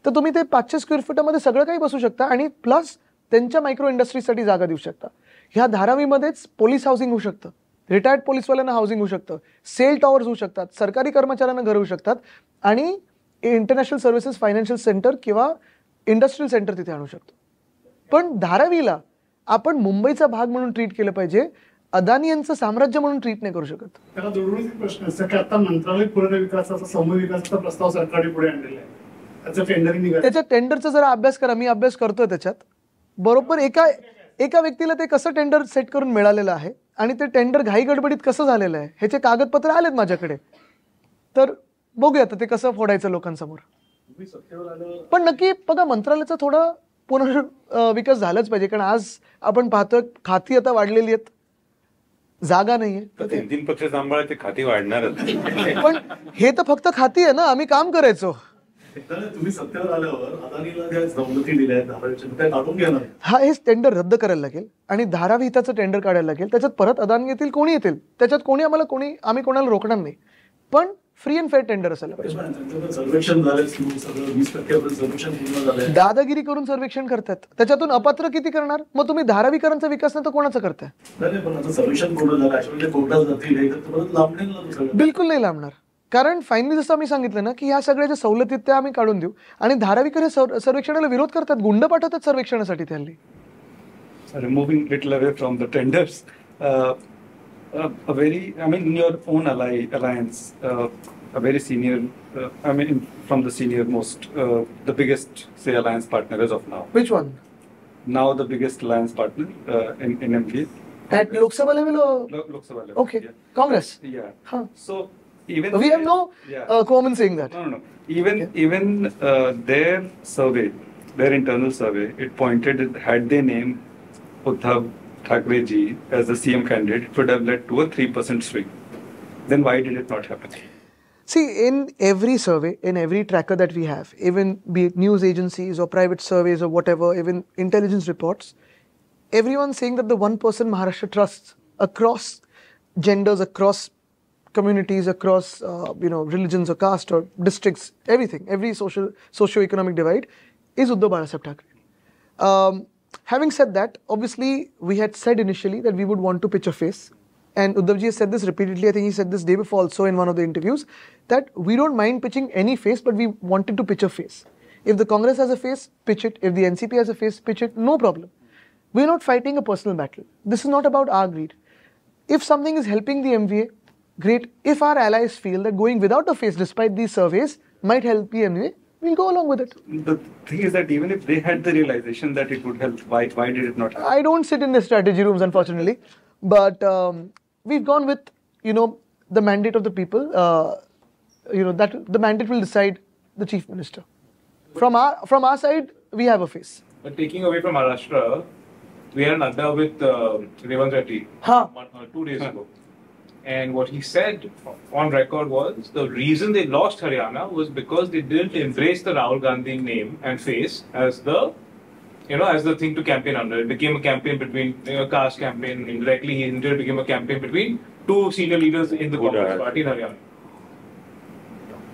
तर तुम्ही ते 500 स्क्वेअर फुटामध्ये सगळं काही बसू शकता आणि प्लस त्यांच्या मायक्रो इंडस्ट्रीजसाठी जागा देऊ शकता. ह्या धारावीमध्येच पोलीस हाऊसिंग होऊ शकतं, रिटायर्ड पोलीसवाल्यांना हाऊसिंग होऊ शकतं, सेल टॉवर्स होऊ शकतात, सरकारी कर्मचाऱ्यांना घर होऊ शकतात आणि इंटरनॅशनल सर्व्हिसेस फायनान्शियल सेंटर किंवा इंडस्ट्रियल सेंटर तिथे आणू शकतो. पण धारावीला आपण मुंबईचा भाग म्हणून ट्रीट केलं पाहिजे, अदानी यांचं साम्राज्य म्हणून ट्रीट नाही करू शकत. त्याला दुर्गुणित प्रश्न असतो की आता मंत्रालय पुनर्विकासाचा समविकासाचा प्रस्ताव सरकारने पुढे आणलेला आहे, त्याचं टेंडरिंग निघालं. त्याच्या टेंडरचा जरा अभ्यास करा, मी अभ्यास करतोय त्याच्यात. बरोबर एका व्यक्तीला ते कसं टेंडर सेट करून मिळालेलं आहे आणि ते टेंडर घाई गडबडीत कसं झालेलं आहे ह्याचे कागदपत्र आलेत माझ्याकडे. तर बघूया आता ते कसं फोडायचं लोकांसमोर. पण नक्की बघा, मंत्रालयाचा थोडा पुनर्विकास झालाच पाहिजे. कारण आज आपण पाहतोय खाती आता वाढलेली आहेत, जागा नाहीये. 3 पक्ष सांभाळायचे, खाती वाढणारच. पण हे तर फक्त खाती आहे ना, आम्ही काम करायचो. तुम्ही सत्तेवर आल्यावर अदानीला ज्या सवलती दिल्या आहेत धारावीच्या, त्या काढून घेणार. हेच टेंडर रद्द करायला लागेल आणि धारावी हिताचं टेंडर काढायला लागेल. त्याच्यात परत अदानी येतील, कोणी येतील, त्याच्यात आम्ही कोणाला रोखणार नाही. पण फ्री अँड फेअर टेंडर असायला पाहिजे. सर्वेक्षण झालं, 20% सर्वेक्षण पूर्ण झालंय. दादागिरी करून सर्वेक्षण करतात, त्याच्यातून अपात्र किती करणार? मग तुम्ही धारावीकरांचा विकास नाही तर कोणाचा करताय? पण आता सर्वेक्षण पूर्ण झालं, कोर्टात जातील, लांबणेल ना. बिलकुल नाही लांबणार. कारण फायनली जसं आम्ही सांगितलं ना की ह्या सगळ्या ज्या सवलती त्या आम्ही काढून देऊ. आणि धारावीकर हे सर्वेक्षणाला विरोध करतात, गुंड पाठवतात सर्वेक्षणासाठी. त्यांनी removing little away from the tenders, a very, I mean, in your own alliance, a very senior, I mean, from the senior most, the biggest, say, alliance partner as of now. Which one? Now the biggest alliance partner in MPA. At Lok Sabha level or? Lok Sabha level. Okay. Yeah. Congress? Yeah. Huh. So even We have no comment saying that. No. Even their survey, their internal survey, it pointed that had they named Uddhav Thackeray ji as the CM candidate, it would have led to a 3% swing. Then why did it not happen? See, in every survey, in every tracker that we have, even be it news agencies or private surveys or whatever, even intelligence reports, everyone's saying that the one person Maharashtra trusts across genders, across communities, across religions or caste or districts, everything, every socio-economic divide is Uddhav Balasaheb Thackeray. Having said that, obviously we had said initially that we would want to pitch a face, and Uddhavji has said this repeatedly. I think he said this day before also in one of the interviews, that we don't mind pitching any face, but we wanted to pitch a face. If the Congress has a face, pitch it. If the NCP has a face, pitch it. No problem. We're not fighting a personal battle. This is not about our greed. If something is helping the MVA, great. If our allies feel that going without a face despite these surveys might help the MVA, we'll go along with it. The thing is that even if they had the realization that it would help, why did it not happen? I don't sit in the strategy rooms, unfortunately, but we've gone with the mandate of the people. That the mandate will decide the chief minister. From our side, we have a face. But taking away from Maharashtra, we had an Nadda with Revanth Reddy 2 days ago. And what he said on record was the reason they lost Haryana was because they didn't embrace the Rahul Gandhi name and face as the thing to campaign under. It became a campaign between caste campaign. Indirectly, it became a campaign between two senior leaders in the Congress party in Haryana.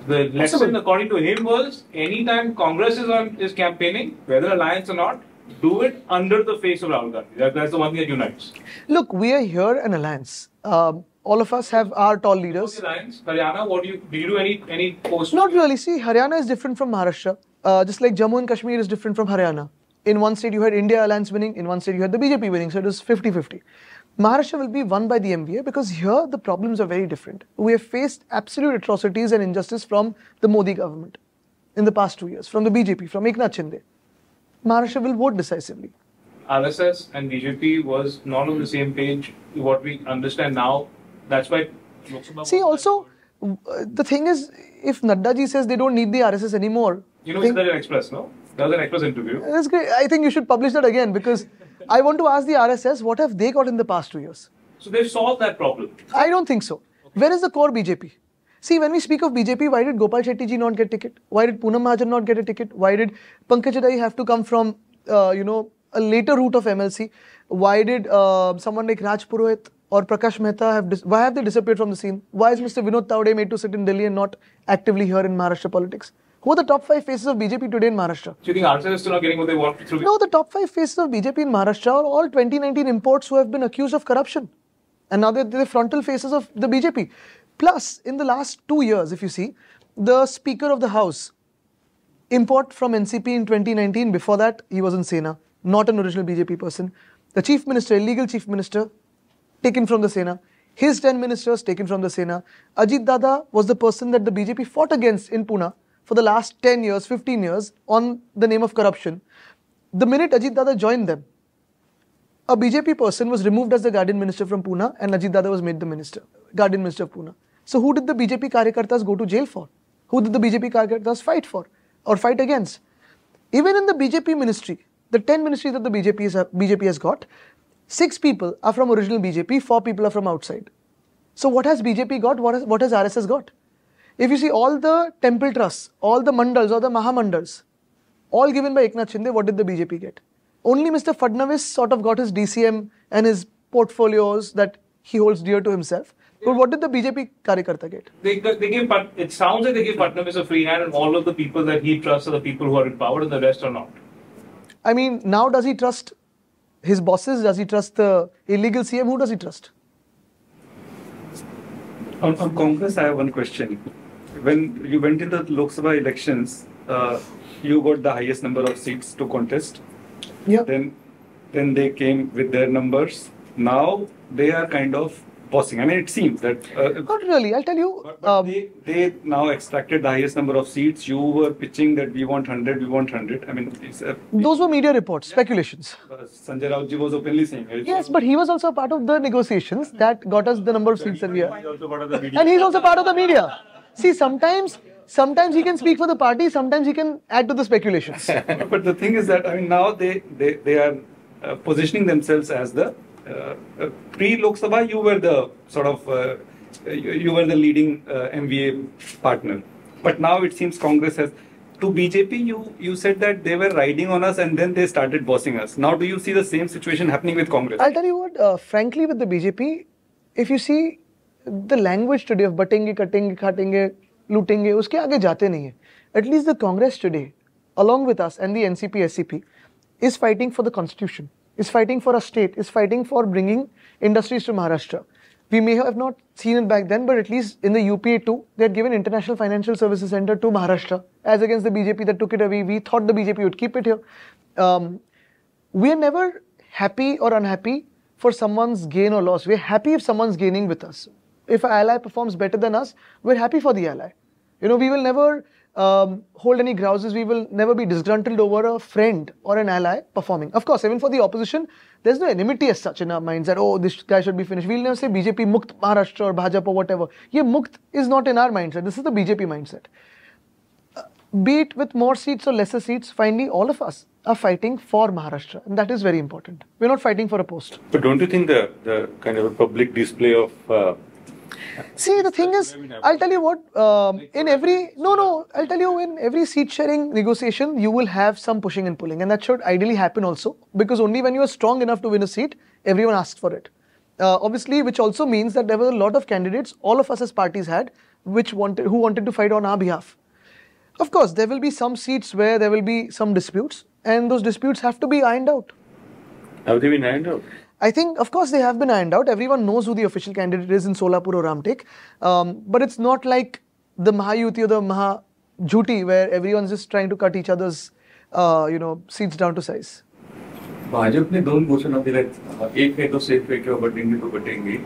The lesson, according to him, was anytime Congress is campaigning, whether alliance or not, do it under the face of Rahul Gandhi. That's the one thing that unites. Look, we are here an alliance. All of us have our tall leaders. Alliance, Haryana, do you do any post? Not really. See, Haryana is different from Maharashtra. Just like Jammu and Kashmir is different from Haryana. In one state you had India Alliance winning, in one state you had the BJP winning, so it was 50-50. Maharashtra will be won by the MVA because here the problems are very different. We have faced absolute atrocities and injustice from the Modi government in the past 2 years, from the BJP, from Eknath Shinde. Maharashtra will vote decisively. RSS and BJP was not on the same page. What we understand now, that's why. See, also, the thing is, if Nadda ji says they don't need the RSS anymore. Citizen Express, no? That was an Express interview. That's great. I think you should publish that again because I want to ask the RSS, what have they got in the past 2 years? So they've solved that problem. I don't think so. Okay. Where is the core BJP? See, when we speak of BJP, why did Gopal Shetty ji not get ticket? Why did Poonam Mahajan not get a ticket? Why did Pankaj Adai have to come from, a later route of MLC? Why did someone like Raj Purohit or Prakash Mehta why have they disappeared from the scene? Why is Mr. Vinod Tawde made to sit in Delhi and not actively here in Maharashtra politics? Who are the top 5 faces of BJP today in Maharashtra? Do you think RSS is still not getting what they want through? No, the top 5 faces of BJP in Maharashtra are all 2019 imports who have been accused of corruption. And now they're the frontal faces of the BJP. Plus, in the last 2 years, if you see, the Speaker of the House, import from NCP in 2019, before that, he was in Sena, not an original BJP person. The Chief Minister, illegal Chief Minister, taken from the Sena. His 10 ministers taken from the Sena. Ajit Dada was the person that the BJP fought against in Pune for the last 10 years, 15 years on the name of corruption. The minute Ajit Dada joined them, a BJP person was removed as the Guardian Minister from Pune and Ajit Dada was made the Guardian Minister of Pune. So who did the BJP Karyakartas go to jail for? Who did the BJP Karyakartas fight for or fight against? Even in the BJP ministry, the 10 ministries that the BJP has got, 6 people are from original BJP, 4 people are from outside. So what has BJP got? What has RSS got? If you see all the temple trusts, all the mandals or the mahamandals, all given by Eknath Shinde, what did the BJP get? Only Mr. Fadnavis sort of got his DCM and his portfolios that he holds dear to himself. But what did the BJP Karyakarta get? It sounds like they gave Fadnavis a free hand and all of the people that he trusts are the people who are in power and the rest are not. I mean, now does he trust his bosses? Does he trust the illegal CM? Who does he trust? On Congress, I have one question. When you went into the Lok Sabha elections, you got the highest number of seats to contest. Yeah. Then they came with their numbers now they are kind of bossing. I mean, it seems that Not really. I'll tell you. but they now extracted the highest number of seats. You were pitching that we want 100, we want 100. I mean, Those were media reports, speculations. Sanjay Raut ji was openly saying it. Yes, but he was also a part of the negotiations that got us the number of seats that we are. He's also part of the media. And he's also part of the media. See, sometimes he can speak for the party, sometimes he can add to the speculations. But the thing is that, I mean, now they are positioning themselves as the pre-Lok Sabha. You were the sort of you were the leading MVA partner, but now it seems Congress has. To BJP, you said that they were riding on us and then they started bossing us. Now, do you see the same situation happening with Congress? I'll tell you what, frankly, with the BJP, if you see the language today of batenge, katenge, khatenge, lootenge, uske aage jate nahi hai. At least the Congress today, along with us and the NCP, SCP, is fighting for the constitution, is fighting for a state, is fighting for bringing industries to Maharashtra. We may have not seen it back then, but at least in the UPA too, they had given International Financial Services Center to Maharashtra, as against the BJP that took it away. We thought the BJP would keep it here. We are never happy or unhappy for someone's gain or loss. We're happy if someone's gaining with us. If an ally performs better than us, we're happy for the ally. You know, we will never hold any grouses. We will never be disgruntled over a friend or an ally performing. Of course, even for the opposition, there's no enmity as such in our minds that, oh, this guy should be finished. We'll never say BJP Mukt Maharashtra or Bhajap or whatever. Yeah, Mukt is not in our mindset. This is the BJP mindset. Be it with more seats or lesser seats, finally, all of us are fighting for Maharashtra. And that is very important. We're not fighting for a post. But don't you think the kind of a public display of See, the thing is, I'll tell you what, I'll tell you, in every seat sharing negotiation, you will have some pushing and pulling, and that should ideally happen also, because only when you are strong enough to win a seat, everyone asks for it. Obviously, which also means that there were a lot of candidates, all of us as parties had, who wanted to fight on our behalf. Of course, there will be some seats where there will be some disputes, and those disputes have to be ironed out. Have they been ironed out? I think, of course, they have been ironed out. Everyone knows who the official candidate is in Solapur or Ramtek. But it's not like the Mahayuti or the Mahajhuti, where everyone's just trying to cut each other's, seats down to size. भाजपने दोन घोषणा दिल्या आहेत. एक आहे तो सेफ आहे किंवा बटेंगे तो बटेंगे.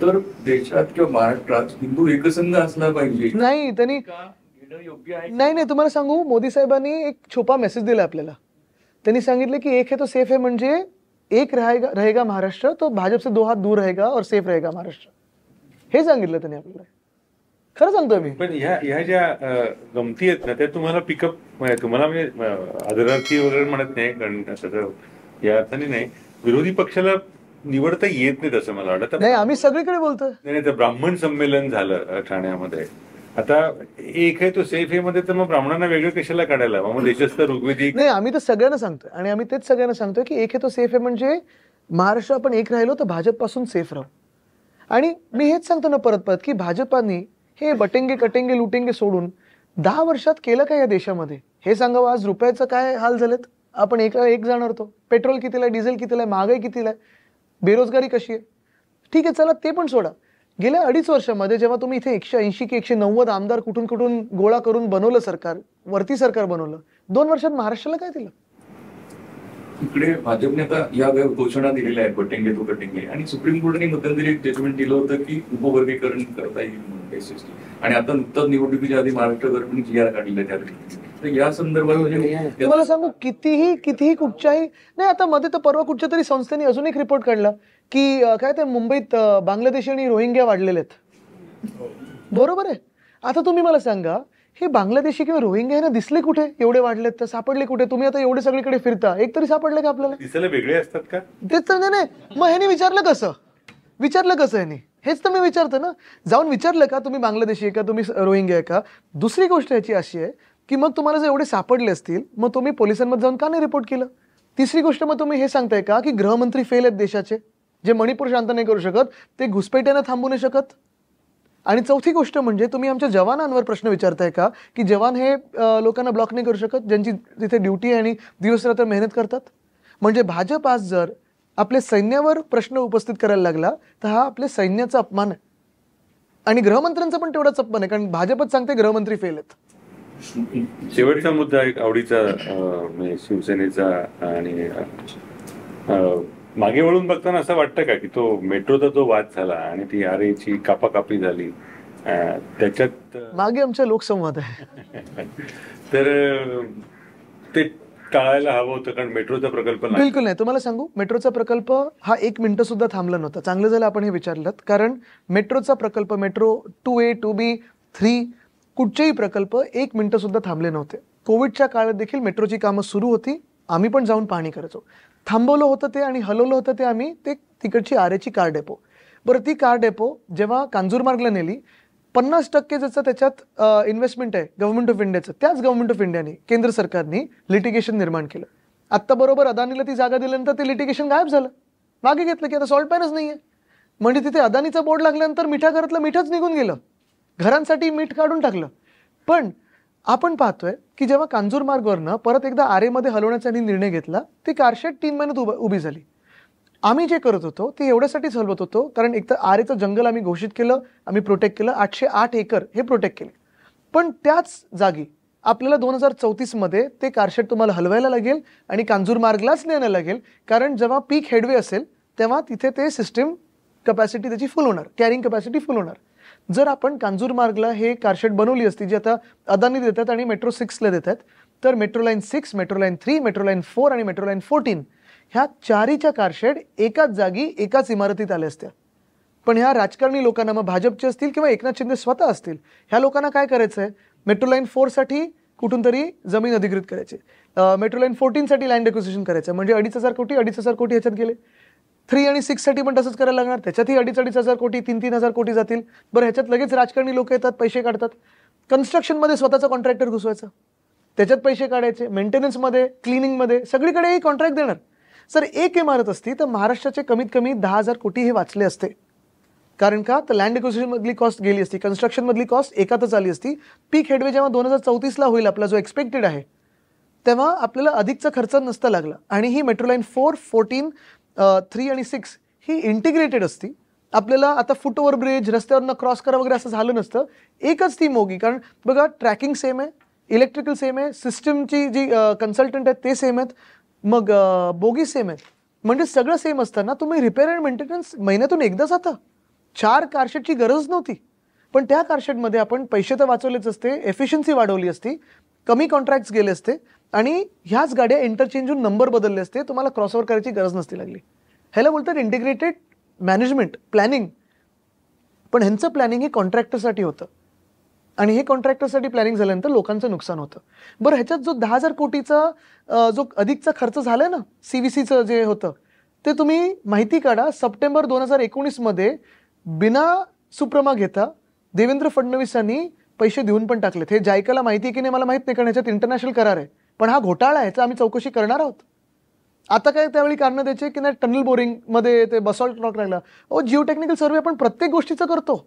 तर देशात किंवा महाराष्ट्रात हिंदू एकसंघ असला पाहिजे. नाही, त्यांनी नाही तुम्हाला सांगू, मोदी साहेबांनी एक छोपा मेसेज दिला आपल्याला. त्यांनी सांगितले की एक है तो सेफ है म्हणजे एक रहेगा महाराष्ट्र, तो भाजप से 2 हात दूर रहेगा और सेफ रहेगा महाराष्ट्र. हे सांगितलं त्यांनी आपल्याला. खरं सांगतोय मी. पण ह्या ज्या गमती आहेत ना, त्या तुम्हाला पिकअप, तुम्हाला म्हणजे आदरार्थी वगैरे म्हणत नाही, कारण तसं या अर्थाने नाही. विरोधी पक्षाला निवडता येत नाही तसं मला वाटतं. नाही, आम्ही सगळीकडे बोलतोय. नाही, तर ब्राह्मण संमेलन झालं ठाण्यामध्ये. आता एक आहे तो सेफ आहे मध्ये, तर मग ब्राह्मणांना वेगळं कशाला काढायला? मग देशस्थ ऋग्वेदिक. नाही, आम्ही तर सगळ्यांना सांगतोय, आणि आम्ही तेच सगळ्यांना सांगतोय की एक आहे तो सेफ आहे म्हणजे महाराष्ट्र आपण एक राहिलो तर भाजप पासून सेफ राहू. आणि मी हेच सांगतो ना परत की भाजपाने हे बटेंगे कटेंगे लुटेंगे सोडून 10 वर्षात केलं काय या देशामध्ये हे सांगावं. आज रुपयाचं काय हाल झालेत आपण एक जाणार तो. पेट्रोल कितीला आहे, डिझेल कितीला आहे, महागाई कितीला आहे, बेरोजगारी कशी आहे. ठीक आहे, चला ते पण सोडा. गेल्या 2.5 वर्षामध्ये जेव्हा तुम्ही इथे 180 की 190 आमदार कुठून गोळा करून बनवलं सरकार, वरती सरकार बनवलं, 2 वर्षात महाराष्ट्राला काय दिलं? इकडे भाजपने आता या घोषणा दिलेल्या आहेत बटेंगे तो कटेंगे, आणि सुप्रीम कोर्टाने मध्यंतरी एक जजमेंट दिलं होतं की उपवर्गीकरण करता येईल म्हणून एसएसटी. आणि आता नुकताच निवडणुकीच्या आधी महाराष्ट्र गव्हर्नमेंटने जीआर काढलेला त्यात. तर या संदर्भात तुम्हाला सांगू, कितीही कुठच्याही नाही. आता मध्ये तर परवा कुठच्या तरी संस्थेने अजून एक रिपोर्ट काढला की काय ते मुंबईत बांगलादेशी आणि रोहिंग्या वाढलेले आहेत. बरोबर आहे. आता तुम्ही मला सांगा, हे बांगलादेशी किंवा रोहिंग्या ना दिसले कुठे? एवढे वाढलेत तर सापडले कुठे? तुम्ही आता एवढे सगळीकडे फिरता, एक तरी सापडले का आपल्याला? दिसायला वेगळे असतात का? तेच तर नाही. मग ह्याने विचारलं कसं ह्याने? हेच तर मी विचारतो ना. जाऊन विचारलं का तुम्ही बांगलादेशी आहे का, तुम्ही रोहिंग्या आहे का? दुसरी गोष्ट याची अशी आहे की मग तुम्हाला जर एवढे सापडले असतील, मग तुम्ही पोलिसांमध्ये जाऊन का नाही रिपोर्ट केलं? तिसरी गोष्ट, मग तुम्ही हे सांगताय का की गृहमंत्री फेल आहेत देशाचे, जे मणिपूर शांत नाही करू शकत, ते घुसपेट्यानं थांबू नाही शकत? आणि चौथी गोष्ट म्हणजे तुम्ही आमच्या जवानांवर प्रश्न विचारताय का की जवान हे लोकांना ब्लॉक नाही करू शकत, ज्यांची तिथे ड्युटी आहे आणि दिवसरात्र मेहनत करतात? म्हणजे भाजप आज जर आपल्या सैन्यावर प्रश्न उपस्थित करायला लागला तर हा आपल्या सैन्याचा अपमान आहे. आणि गृहमंत्र्यांचा पण तेवढाच अपमान आहे, कारण भाजपच सांगते गृहमंत्री फेल आहेत. शेवटचा मुद्दा एक आवडीचा शिवसेनेचा आणि मागे वळून बघताना असं वाटतं का की तो मेट्रोचा जो वाद झाला आणि ती आरेची कापाकापी झाली त्याच्यात मागे आमच्या लोकसंवाद आहे तर ते टाळायला हवं होतं, कारण मेट्रोचा प्रकल्प नाही. बिलकुल नाही. तुम्हाला सांगू, मेट्रोचा प्रकल्प हा 1 मिनिट सुद्धा थांबला नव्हता. चांगलं झालं आपण हे विचारलं, कारण मेट्रोचा प्रकल्प, मेट्रो 2A 2B 3 कुठचेही प्रकल्प 1 मिनिट सुद्धा थांबले नव्हते. कोविडच्या काळात देखील मेट्रोची कामं सुरू होती, आम्ही पण जाऊन पाहणी करायचो. थांबवलं होतं ते आणि हलवलं होतं ते आम्ही ते तिकडची आरेची कार डेपो. बरं, ती कार डेपो जेव्हा कांजूरमार्गला नेली, 50% ज्याचं त्याच्यात इन्व्हेस्टमेंट आहे गव्हर्नमेंट ऑफ इंडियाचं, त्याच गव्हर्नमेंट ऑफ इंडियाने, केंद्र सरकारने लिटिगेशन निर्माण केलं. आत्ता बरोबर अदानीला ती जागा दिल्यानंतर ते लिटिगेशन गायब झालं. मागे घेतलं की आता सॉल्ट पॅनच नाहीये. म्हणजे तिथे अदानीचा बोर्ड लागल्यानंतर मिठा घरातलं मीठच निघून गेलं, घरांसाठी मीठ काढून टाकलं. पण आपण पाहतोय की जेव्हा कांजूरमार्गवरनं परत एकदा आरेमध्ये हलवण्याचा निर्णय घेतला, ती कारशेड 3 महिन्यात उभी झाली. आम्ही जे करत होतो ते एवढ्यासाठीच हलवत होतो, कारण एक तर आरेचं जंगल आम्ही घोषित केलं, आम्ही प्रोटेक्ट केलं, 808 एकर हे प्रोटेक्ट केले. पण त्याच जागी आपल्याला 2034 मध्ये ते कारशेड तुम्हाला हलवायला लागेल आणि कांजूरमार्गलाच नेणं लागेल, कारण जेव्हा पीक हेडवे असेल तेव्हा तिथे ते सिस्टीम कपॅसिटी त्याची फुल होणार, कॅरिंग कपॅसिटी फुल होणार. जर आपण कांजूरमार्गला हे कारशेड बनवली असती, जी आता अदानी देतात आणि मेट्रो 6ला देतात, तर metro line 6, metro line 3, metro line 4 आणि मेट्रो लाईन 14 ह्या चारीच्या कारशेड एकाच जागी एकाच इमारतीत आल्या असत्या. पण ह्या राजकारणी लोकांना, मग भाजपचे असतील किंवा एकनाथ शिंदे स्वतः असतील, ह्या लोकांना काय करायचं आहे, मेट्रो लाईन 4 साठी कुठून तरी जमीन अधिकृत करायची, मेट्रो लाईन 14 साठी लँड एक्विजिशन करायचं, म्हणजे 2,500 कोटी ह्याच्यात गेले. 3 आणि 6 साठी पण तसंच करायला लागणार, त्याच्यातही 2,500 कोटी 3,000 कोटी जातील. बरं, ह्याच्यात लगेच राजकारणी लोक येतात, पैसे काढतात. कन्स्ट्रक्शनमध्ये स्वतःचा कॉन्ट्रॅक्टर घुसवायचा, त्याच्यात पैसे काढायचे, मेंटेनन्समध्ये, क्लिनिंगमध्ये, सगळीकडे कॉन्ट्रॅक्ट देणार. जर एक इमारत असती तर महाराष्ट्राचे कमीत कमी 10,000 कोटी हे वाचले असते. कारण का, तर लँड एक्विजिशन मधली कॉस्ट गेली असती, कन्स्ट्रक्शन मधली कॉस्ट एकातच आली असती. पीक हेडवे जेव्हा 2034ला होईल आपला जो एक्सपेक्टेड आहे, तेव्हा आपल्याला अधिकचा खर्च नसता लागला. आणि ही मेट्रो लाईन 4, 14, 3 आणि 6 ही इंटिग्रेटेड असती. आपल्याला आता फुट ओव्हर ब्रिज, रस्त्यावरनं क्रॉस करा वगैरे असं झालं नसतं, एकच ती मोगी. कारण बघा, ट्रॅकिंग सेम आहे, इलेक्ट्रिकल सेम आहे, सिस्टमची जी कन्सल्टंट आहेत ते सेम आहेत, मग बोगी सेम आहेत, म्हणजे सगळं सेम असताना तुम्ही रिपेअर अँड मेंटेनन्स महिन्यातून एकदा जाता. 4 कारशेडची गरज नव्हती, पण त्या कारशेडमध्ये आपण पैसे तर वाचवलेच असते, एफिशियन्सी वाढवली असती, कमी कॉन्ट्रॅक्ट्स गेले असते आणि ह्याच गाड्या इंटरचेंज होऊन नंबर बदलले असते, तुम्हाला क्रॉसओव्हर करायची गरज नसती लागली. ह्याला बोलतात इंटिग्रेटेड मॅनेजमेंट प्लॅनिंग. पण ह्यांचं प्लॅनिंग हे कॉन्ट्रॅक्टरसाठी होतं आणि हे कॉन्ट्रॅक्टरसाठी प्लॅनिंग झाल्यानंतर लोकांचं नुकसान होतं. बरं, ह्याच्यात जो 10,000 कोटीचा जो अधिकचा खर्च झालाय ना, CVCचं जे होतं, ते तुम्ही माहिती काढा. सप्टेंबर 2019 मध्ये बिना सुप्रमा घेता देवेंद्र फडणवीसांनी पैसे देऊन पण टाकलेत. हे जायकाला माहिती आहे की नाही मला माहित नाही, कारण ह्याच्यात इंटरनॅशनल करार आहे, पण हा घोटाळा आहे, ह्याचा आम्ही चौकशी करणार आहोत. आता काय त्यावेळी कारण द्यायचे की नाही, टनल बोरिंग मध्ये ते बसॉल्ट रॉक लागला. जिओ टेक्निकल सर्व्हे आपण प्रत्येक गोष्टीचं करतो.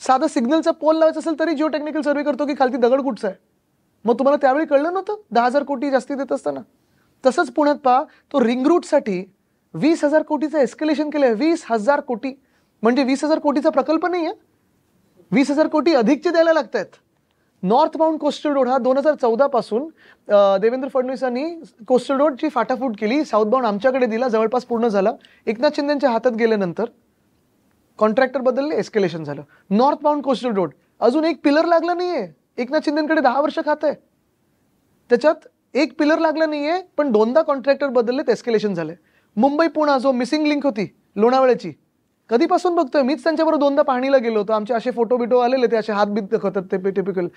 साधं सिग्नलचा पोल लावायचं असेल तरी जिओ टेक्निकल सर्व्हे करतो की खालती दगड कुठचा आहे. मग तुम्हाला त्यावेळी कळलं नव्हतं 10,000 कोटी जास्ती देत असताना? तसंच पुण्यात पहा, तो रिंग रूटसाठी 20,000 कोटीचं एस्केलेशन केलंय. 20,000 कोटी म्हणजे 20,000 कोटीचा प्रकल्प नाही आहे, 20,000 कोटी अधिकचे द्यायला लागत आहेत. नॉर्थ बाउंड कोस्टल रोड हा 2014 पासून देवेंद्र फडणवीसांनी कोस्टल रोडची फाटाफूट केली, साऊथ बाउंड आमच्याकडे दिला, जवळपास पूर्ण झाला. एकनाथ शिंदेच्या हातात गेल्यानंतर कॉन्ट्रॅक्टर बदलले, एस्केलेशन झालं. नॉर्थ बाउंड कोस्टल रोड अजून एक पिलर लागला नाहीये, एकनाथ शिंदेकडे 10 वर्ष खातं आहे, त्याच्यात एक पिलर लागला नाहीये, पण 2दा कॉन्ट्रॅक्टर बदलले, एस्केलेशन झाले. मुंबई पुणा जो मिसिंग लिंक होती लोणावळ्याची, कधीपासून बघतोय, मीच त्यांच्याबरोबर 2दा पाहणीला गेलो होतो. आमचे असे फोटो बिटो आलेले, ते असे हात बीत दाखवतात, ते टिपिकल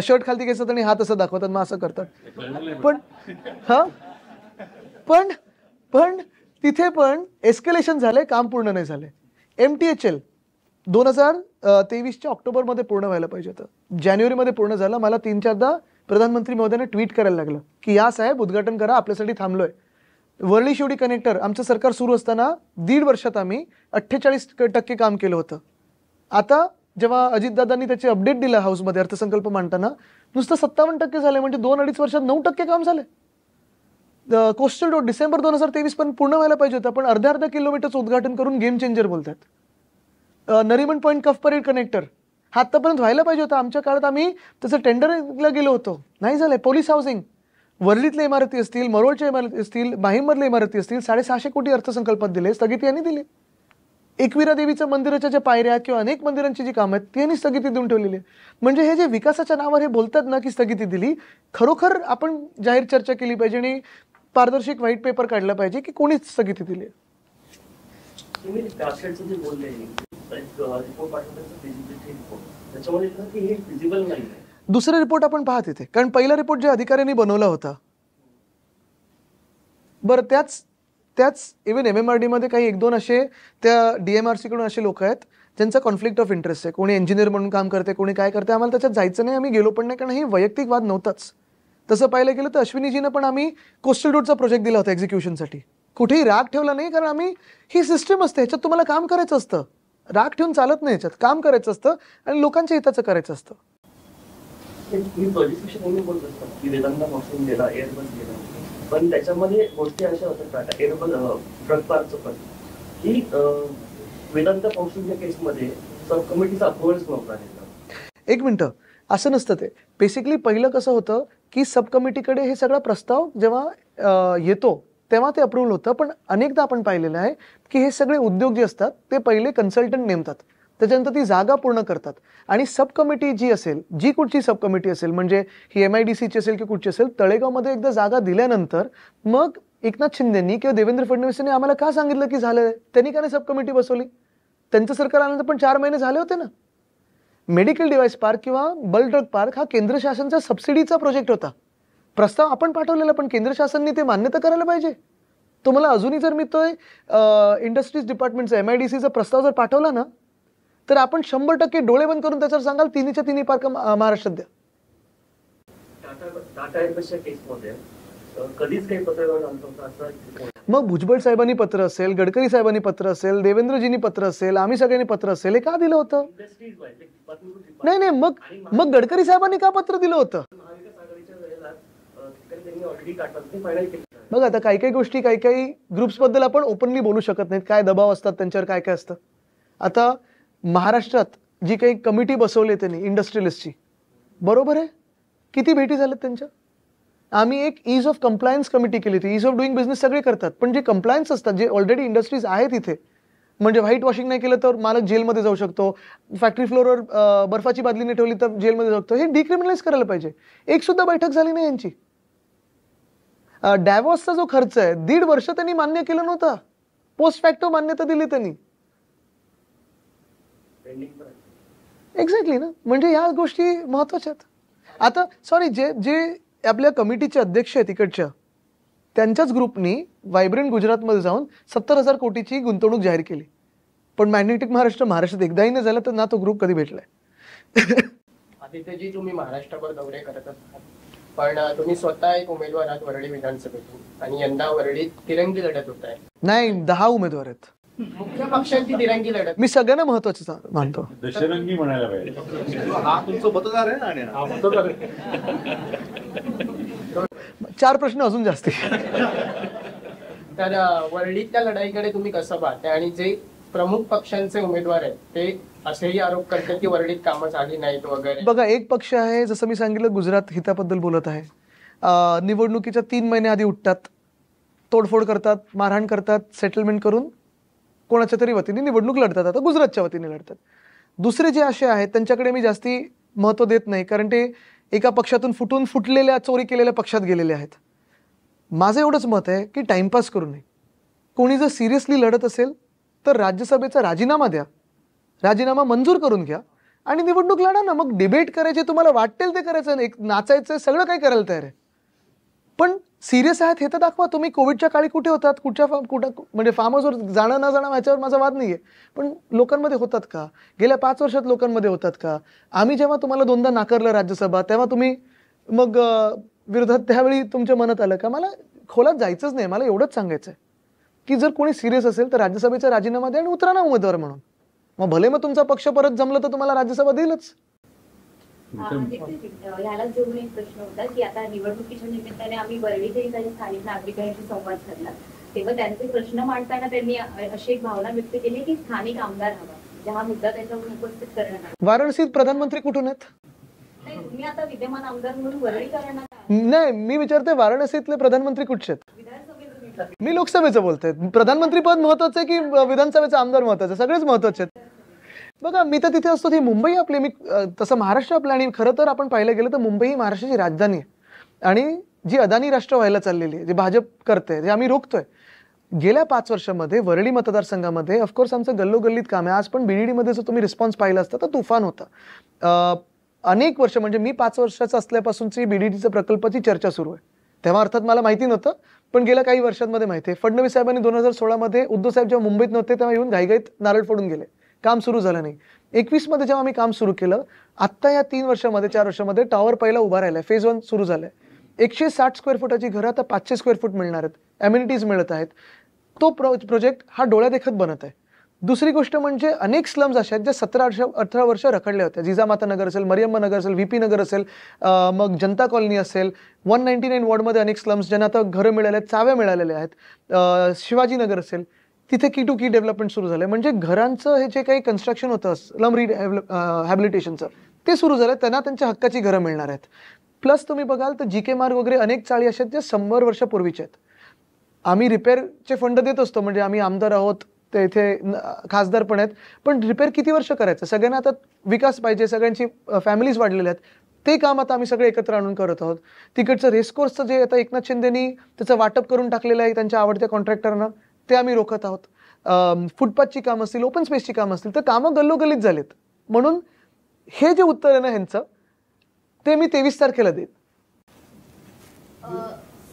शर्ट खालती घेतात आणि हात असं दाखवतात, मग असं करतात. पण तिथे पण एस्केलेशन झाले, काम पूर्ण नाही झाले. MTHL 2023च्या ऑक्टोबरमध्ये पूर्ण व्हायला पाहिजे होतं, जानेवारीमध्ये पूर्ण झालं. मला 3-4दा प्रधानमंत्री महोदयांना ट्विट करायला लागलं की या साहेब उद्घाटन करा, आपल्यासाठी थांबलोय. वरळी शिवडी कनेक्टर आमचं सरकार सुरू असताना 1.5 वर्षात आम्ही 48% काम केलं होतं. आता जेव्हा अजितदादांनी त्याचे अपडेट दिला हाऊसमध्ये अर्थसंकल्प मांडताना, नुसतं 57% झाले, म्हणजे 2-2.5 वर्षात 9% काम झाले. कोस्टल रोड डिसेंबर 2023 पण पूर्ण व्हायला पाहिजे होता, पण अर्ध्या किलोमीटरचं उद्घाटन करून गेम चेंजर बोलतात. नरिमन पॉईंट कफ परेड कनेक्टर हा आतापर्यंत व्हायला पाहिजे होता, आमच्या काळात आम्ही त्याचं टेंडरला गेलो होतो, नाही झालंय. पोलीस हाऊसिंग वरळीतल्या इमारती असतील, मरोळच्या इमारती असतील, माहीममधल्या इमारती असतील, 650 कोटी अर्थसंकल्पात दिले, स्थगिती यांनी दिली. एकविरा देवीच्या मंदिराच्या ज्या पायऱ्या किंवा अनेक मंदिरांची जी कामं आहेत ती यांनी स्थगिती देऊन ठेवलेली आहे. म्हणजे हे जे विकासाच्या नावावर हे बोलतात ना की स्थगिती दिली, खरोखर आपण जाहीर चर्चा केली पाहिजे आणि पारदर्शक व्हाईट पेपर काढला पाहिजे की कोणीच स्थगिती दिली. तुम्ही टार्गेटचं जे बोलले रिपोर्ट त्याच्यामध्ये हे फिजिबल नाही. दुसरा रिपोर्ट आपण पाहत इथे, कारण पहिला रिपोर्ट ज्या अधिकाऱ्यांनी बनवला होता, बरं त्याच इव्हन MMRD मध्ये काही 1-2 असे त्या DMRC कडून असे लोक आहेत ज्यांचा कॉन्फ्लिक्ट ऑफ इंटरेस्ट आहे. कोणी इंजिनियर म्हणून काम करते, कोणी काय करते. आम्हाला त्याच्यात जायचं नाही, आम्ही गेलो पण नाही, कारण ही वैयक्तिक वाद नव्हताच. तसं पाहिलं गेलं तर अश्विनीजीनं पण आम्ही कोस्टल रोडचा प्रोजेक्ट दिला होता एक्झिक्युशनसाठी. कुठेही राग ठेवला नाही, कारण आम्ही ही सिस्टम असते, ह्याच्यात तुम्हाला काम करायचं असतं, राग ठेवून चालत नाही, ह्याच्यात काम करायचं असतं आणि लोकांच्या हिताचं करायचं असतं. पण त्याच्यामध्ये गोष्टी अशा होतात एअरबल ड्रग पार्कचं पण की वेदांत कौन्सिलच्या केसमध्ये सब कमिटीचा अप्रुव्हल्स नव्हता. एक मिनिटं, असं नसतं ते. बेसिकली पहिलं कसं होतं की सब कमिटीकडे हे सगळा प्रस्ताव जेव्हा येतो तेव्हा ते अप्रुव्हल होतं. पण अनेकदा आपण पाहिलेलं आहे की हे सगळे उद्योग जे असतात ते पहिले कन्सल्टंट नेमतात, त्याच्यानंतर ती जागा पूर्ण करतात आणि सब कमिटी जी असेल, जी कुठची सब कमिटी असेल, म्हणजे ही MIDCची असेल की कुठची असेल, तळेगावमध्ये एकदा जागा दिल्यानंतर मग एकनाथ शिंदेनी किंवा देवेंद्र फडणवीसांनी आम्हाला का सांगितलं की झालं, त्यांनी का नाही सब कमिटी बसवली? त्यांचं सरकार आल्यानंतर पण 4 महिने झाले होते ना. मेडिकल डिव्हाइस पार्क किंवा बल्क ड्रग पार्क हा केंद्र शासनाचा सबसिडीचा प्रोजेक्ट होता. प्रस्ताव आपण पाठवलेला, पण केंद्र शासनाने ते मान्यता करायला पाहिजे. तो मला अजूनही जर मी तो इंडस्ट्रीज डिपार्टमेंटचा MIDCचा प्रस्ताव जर पाठवला ना तर आपण 100% डोळे बंद करून त्याच्यावर सांगाल 3च्या 3 पार्क महाराष्ट्रात द्या. टाटा एअरबसच्या केसमध्ये कधीच काही पत्र नव्हतं. मग भुजबळ साहेबांनी पत्र असेल, गडकरी साहेबांनी पत्र असेल, देवेंद्रजींनी पत्र असेल, आम्ही सगळ्यांनी पत्र असेल, हे का दिलं होतं? नाही, मग गडकरी साहेबांनी का पत्र दिलं होतं? बघ आता काही गोष्टी काही ग्रुप्स बद्दल आपण ओपनली बोलू शकत नाहीत, काय दबाव असतात त्यांच्यावर, काय काय असतं. आता महाराष्ट्रात जी काही कमिटी बसवली त्यांनी इंडस्ट्रियलिस्टची, बरोबर आहे, किती भेटी झाल्यात त्यांच्या? आम्ही एक ईज ऑफ कंप्लायन्स कमिटी केली होती. ईज ऑफ डुईंग बिझनेस सगळे करतात, पण जे कंप्लायन्स असतात, जे ऑलरेडी इंडस्ट्रीज आहेत इथे, म्हणजे व्हाईट वॉशिंग नाही केलं तर मालक जेलमध्ये जाऊ शकतो, फॅक्टरी फ्लोअरवर बर्फाची बादली नाही ठेवली तर जेलमध्ये जाऊ शकतो, हे डिक्रिमिनलाइज करायला पाहिजे. एक सुद्धा बैठक झाली नाही यांची. डॅव्हॉसचा जो खर्च आहे 1.5 वर्ष त्यांनी मान्य केलं नव्हता, पोस्ट फॅक्टो मान्यता दिली त्यांनी. एक्झॅक्टली ना, म्हणजे ह्या गोष्टी महत्वाच्या आहेत. आता सॉरी, जे आपल्या कमिटीचे अध्यक्ष आहेत तिकडच्या, त्यांच्याच ग्रुपनी व्हायब्रंट गुजरातमध्ये जाऊन 70,000 कोटीची गुंतवणूक जाहीर केली, पण मॅग्नेटिक महाराष्ट्रात एकदाही नाही झालं, तर ना तो ग्रुप कधी भेटलाय. आदित्यजी, तुम्ही महाराष्ट्रभर दौरे करत असतात, पण तुम्ही स्वतः एक उमेदवार आहात वरळी विधानसभेतून आणि यंदा वरळीत तिरंगी लढत होत आहे. नाही, 10 उमेदवार आहेत. मुख्य पक्षांची तिरंगी लढत मी सगळ्यांना महत्वाचं मानतो. दशरंगी म्हणायला पाहिजे. हा तुमचं मतदार आहे आणि हा मतदार आहे. 4 प्रश्न अजून जास्ती. तर वरळीतल्या लढाईकडे तुम्ही कसं पाहताय? आणि जे प्रमुख पक्षांचे उमेदवार आहेत ते असेही आरोप करतात की वरळीत कामं झाली नाहीत वगैरे. बघा, एक पक्ष आहे, जसं मी सांगितलं, गुजरात हिताबद्दल बोलत आहे. निवडणुकीच्या 3 महिने आधी उठतात, तोडफोड करतात, मारहाण करतात, सेटलमेंट करून कोणाच्या तरी वतीने निवडणूक लढतात. आता गुजरातच्या वतीने लढतात. दुसरे जे असे आहेत त्यांच्याकडे मी जास्ती महत्त्व देत नाही, कारण ते एका पक्षातून फुटलेल्या, चोरी केलेल्या पक्षात गेलेले आहेत. माझं एवढंच मत आहे की टाइमपास करू नये. कोणी जर सिरियसली लढत असेल तर राज्यसभेचा राजीनामा द्या, राजीनामा मंजूर करून घ्या आणि निवडणूक लढा ना. मग डिबेट करायचे, तुम्हाला वाटेल ते करायचं, एक नाचायचं, सगळं काही करायला तयार आहे, पण सिरियस आहेत हे तर दाखवा. तुम्ही कोविडच्या काळी कुठे होतात, कुठं म्हणजे फार्म हाऊसवर जाणं न जाणं ह्याच्यावर माझा वाद नाहीये, पण लोकांमध्ये होतात का? गेल्या 5 वर्षात लोकांमध्ये होतात का? आम्ही जेव्हा तुम्हाला 2दा नाकारलं राज्यसभा, तेव्हा तुम्ही मग विरोधात, त्यावेळी तुमच्या मनात आलं का? मला खोलात जायचंच नाही. मला एवढंच सांगायचं आहे की जर कोणी सिरियस असेल तर राज्यसभेचा राजीनामा द्या आणि उतरा ना उमेदवार म्हणून. मग भले मग तुमचा पक्ष परत जमलं तर तुम्हाला राज्यसभा देईलच. ह्याला जोडून एक प्रश्न होता की आता निवडणुकीच्या निमित्ताने आम्ही वरळीतही काही स्थानिक नागरिकांशी संवाद साधला, तेव्हा त्यांचे प्रश्न मांडताना त्यांनी अशी एक भावना व्यक्त केली की स्थानिक आमदार हवा, ज्या मुद्दा त्याच्यावर उपस्थित करण्यात आला. वाराणसीत प्रधानमंत्री कुठून आहेत? नाही, तुम्ही आता विद्यमान आमदार म्हणून वरळीकरांना नाही, मी विचारते वाराणसीतले प्रधानमंत्री कुठचे आहेत? मी लोकसभेचं बोलतोय. प्रधानमंत्री पद महत्वाचं आहे की विधानसभेचा आमदार महत्वाचं? सगळेच महत्वाचे आहेत. बघा, मी तर तिथे असतो. ती मुंबई आपली, मी तसं महाराष्ट्र आपलं. आणि खरं तर आपण पाहिलं गेलं तर मुंबई ही महाराष्ट्राची राजधानी आहे. आणि जी अदानी राष्ट्र व्हायला चाललेली आहे, जे भाजप करते, जे आम्ही रोखतोय. गेल्या 5 वर्षामध्ये वरळी मतदारसंघामध्ये ऑफकोर्स आमचं गल्लोगल्लीत काम आहे. आज पण बीडीडीमध्ये जर तुम्ही रिस्पॉन्स पाहिला असता तर तुफान होता. अनेक वर्ष, म्हणजे मी 5 वर्षाचं असल्यापासूनची बीडीडीचं प्रकल्पाची चर्चा सुरू आहे. तेव्हा अर्थात मला माहिती नव्हतं, पण गेल्या काही वर्षांमध्ये माहिती आहे. फडणवीस साहेबांनी 2016मध्ये उद्धव साहेब जेव्हा मुंबईत नव्हते तेव्हा येऊन घाईघाईत नारळ फोडून गेले. काम सुरू झालं नाही. 21मध्ये जेव्हा आम्ही काम सुरू केलं, आत्ता या 3 वर्षामध्ये 4 वर्षामध्ये टॉवर पहिला उभा राहिलाय. फेज 1 सुरू झालाय. 160 स्क्वेअर फुटाची घरं आता 500 स्क्वेअर फूट मिळणार आहेत. अम्युनिटीज मिळत आहेत. तो प्रोजेक्ट हा डोळ्यादेखत बनत आहे. दुसरी गोष्ट म्हणजे अनेक स्लम्स अशा आहेत ज्या 17-18 वर्ष रखडल्या होत्या. जिजामाता नगर असेल, मरियम्मा नगर असेल, व्हीपी नगर असेल, मग जनता कॉलनी असेल. 199 वॉर्डमध्ये अनेक स्लम्स ज्यांना आता घरं मिळाले आहेत, चाव्या मिळालेल्या आहेत. शिवाजी नगर असेल, तिथे की टू की डेव्हलपमेंट सुरू झालं. म्हणजे घरांचं हे जे काही कन्स्ट्रक्शन होतं स्लम हॅबिलिटेशनचं, ते सुरू झालं. त्यांना त्यांच्या हक्काची घरं मिळणार आहेत. प्लस तुम्ही बघाल तर जीके मार्ग वगैरे अनेक चाळी अशा आहेत ज्या 100 वर्षापूर्वीच्या आहेत. आम्ही रिपेअरचे फंड देत असतो, म्हणजे आम्ही आमदार आहोत, ते इथे खासदार पण आहेत. पण रिपेअर किती वर्ष करायचं? सगळ्यांना आता विकास पाहिजे, सगळ्यांची फॅमिलीज वाढलेल्या आहेत. ते काम आता आम्ही सगळे एकत्र आणून करत आहोत. तिकडचं रेसकोर्सचं जे आता एकनाथ शिंदेनी त्याचं वाटप करून टाकलेलं आहे त्यांच्या आवडत्या कॉन्ट्रॅक्टरना, ते आम्ही रोखत आहोत. फुटपाथची कामं असतील, ओपन स्पेसची कामं असतील, तर कामं गल्लोगल्लीत झालीत. म्हणून हे जे उत्तर आहे ना ह्यांचं, ते मी 23 तारखेला देईन.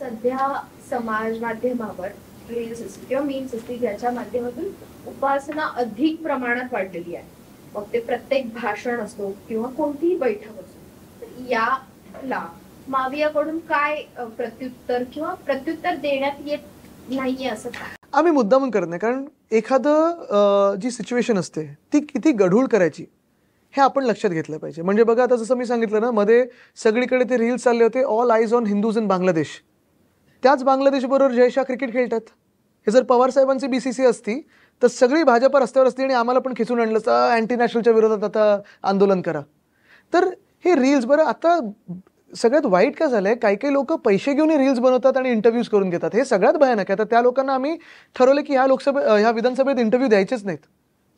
सध्या समाज माध्यमावर रील्स असतील किंवा मीम्स असतील याच्या माध्यमातून उपासना अधिक प्रमाणात वाढलेली आहे. मग ते प्रत्येक भाषण असतो किंवा कोणतीही बैठक असतो, तर याला मावियाकडून काय प्रत्युत्तर देण्यात येत नाहीये असं काय? आम्ही मुद्दामून करत नाही, कारण एखादं जी सिच्युएशन असते ती किती गढूळ करायची हे आपण लक्षात घेतलं पाहिजे. म्हणजे बघा, आता जसं मी सांगितलं ना, मध्ये सगळीकडे ते रील्स चालले होते, all eyes on Hindus in Bangladesh. त्याच बांगलादेशबरोबर जयशाह क्रिकेट खेळतात. हे जर पवार साहेबांची BCCI असती तर सगळी भाजप रस्त्यावर असती आणि आम्हाला पण खिचून आणलं तर अँटी नॅशनलच्या विरोधात आता आंदोलन करा. तर हे रील्स, बरं आता सगळ्यात वाईट काय झालंय, काही काही लोक पैसे घेऊन रील्स बनवतात आणि इंटरव्ह्यूज करून घेतात. हे सगळ्यात भयानक आहे. आता त्या लोकांना आम्ही ठरवलं की ह्या विधानसभेत इंटरव्ह्यू द्यायचेच नाहीत.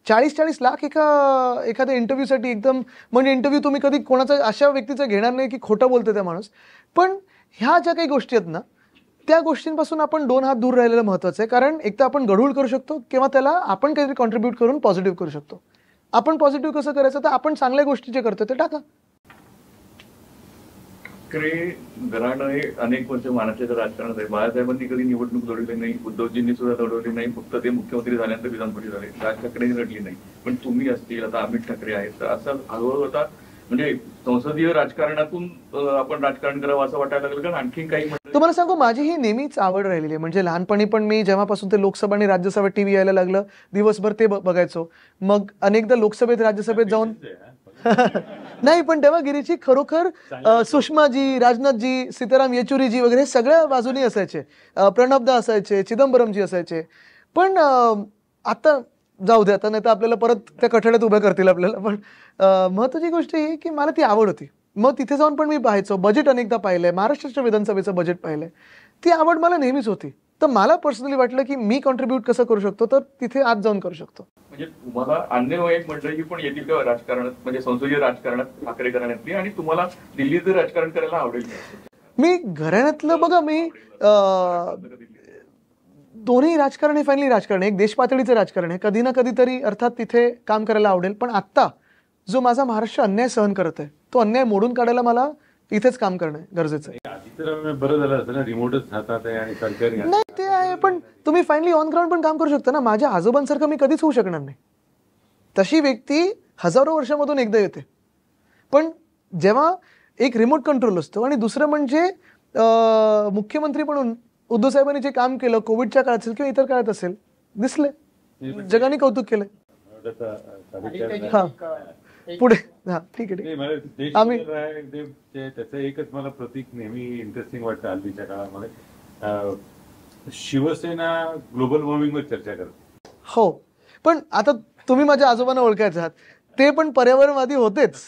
40-40 लाख एखाद्या इंटरव्ह्यूसाठी, एकदम म्हणजे इंटरव्ह्यू तुम्ही कधी कोणाचा अशा व्यक्तीचा घेणार नाही की खोटं बोलतो त्या माणूस. पण ह्या ज्या काही गोष्टी आहेत ना, त्या गोष्टींपासून आपण 2 हात दूर राहिलेलं महत्त्वाचं आहे. कारण एक तर आपण गढूळ करू शकतो किंवा त्याला आपण काहीतरी कॉन्ट्रीब्यूट करून पॉझिटिव्ह करू शकतो. आपण पॉझिटिव्ह कसं करायचं, तर आपण चांगल्या गोष्टी जे करतो ते टाका. घराणं हे अनेक वर्ष महाराष्ट्राच्या राजकारणात आहे. बाळासाहेबांनी कधी निवडणूक लढवली नाही, उद्धवजींनी सुद्धा लढवली नाही. फक्त ते मुख्यमंत्री झाल्यानंतर विधानपरिषद झाले. राज ठाकरेंनी लढली नाही. पण तुम्ही असतील, आता अमित ठाकरे आहेत, तर असं हळूहळू आता म्हणजे संसदीय राजकारणातून आपण राजकारण करावं असं वाटायला लागलं. कारण आणखी काही तुम्हाला सांगू, माझी ही नेहमीच आवड राहिलेली आहे. म्हणजे लहानपणी पण मी जेव्हापासून ते लोकसभा आणि राज्यसभा टीव्ही यायला लागलं, दिवसभर ते बघायचो. मग अनेकदा लोकसभेत राज्यसभेत जाऊन नाही, पण तेव्हा गिरीची खरोखर सुषमाजी, राजनाथजी, सीताराम येचुरीजी वगैरे सगळ्या बाजूनी असायचे. प्रणबदा असायचे, चिदंबरमजी असायचे. पण आता जाऊ दे, आता नाही तर आपल्याला परत त्या कठड्यात उभ्या करतील आपल्याला. पण महत्त्वाची गोष्ट ही की मला ती आवड होती. मग तिथे जाऊन पण मी पाहायचो. बजेट अनेकदा पाहिलंय, महाराष्ट्राच्या विधानसभेचं बजेट पाहिलंय. ती आवड मला नेहमीच होती. तर मला पर्सनली वाटलं की मी कॉन्ट्रीब्यूट कसं करू शकतो, तर तिथे आत जाऊन करू शकतो. म्हणजे तुम्हाला अन्य एक मंडळी पण येतील का राजकारणात, म्हणजे संसदीय राजकारणात, ठाकरे घराण्यातली, आणि तुम्हाला दिल्लीचं राजकारण करायला आवडेल? मी घराण्यातलं बघा, मी दोन्ही राजकारण हे फायनली राजकारण आहे. एक देश पातळीचं राजकारण आहे. कधी ना कधीतरी अर्थात तिथे काम करायला आवडेल. पण आत्ता जो माझा महाराष्ट्र अन्याय सहन करत आहे, तो अन्याय मोडून काढायला मला इथेच काम करणं गरजेचं आहे. आधी तर बरं झालं असतं ना, रिमोटच हातात आहे आणि सरकारी नाही, ते आहे. पण तुम्ही फायनली ऑन ग्राउंड पण काम करू शकता ना. माझ्या आजोबांसारखं मी कधीच होऊ शकणार नाही. तशी व्यक्ती हजारो वर्षामधून एकदा येते. पण जेव्हा एक रिमोट कंट्रोल असतो, आणि दुसरं म्हणजे मुख्यमंत्री म्हणून उद्धव साहेबांनी जे काम केलं कोविडच्या काळात असेल किंवा इतर काळात असेल, दिसले, जगाने कौतुक केलंय. हा, पुढे हा ठीक आहे. आम्ही त्याचं एकच मला प्रतीक नेहमी इंटरेस्टिंग वाटतं हल्लीच्या काळामध्ये, शिवसेना ग्लोबल वॉर्मिंगवर चर्चा करते. हो, पण आता तुम्ही माझ्या आजोबांना ओळखायचे आहात, ते पण पर्यावरणवादी होतेच.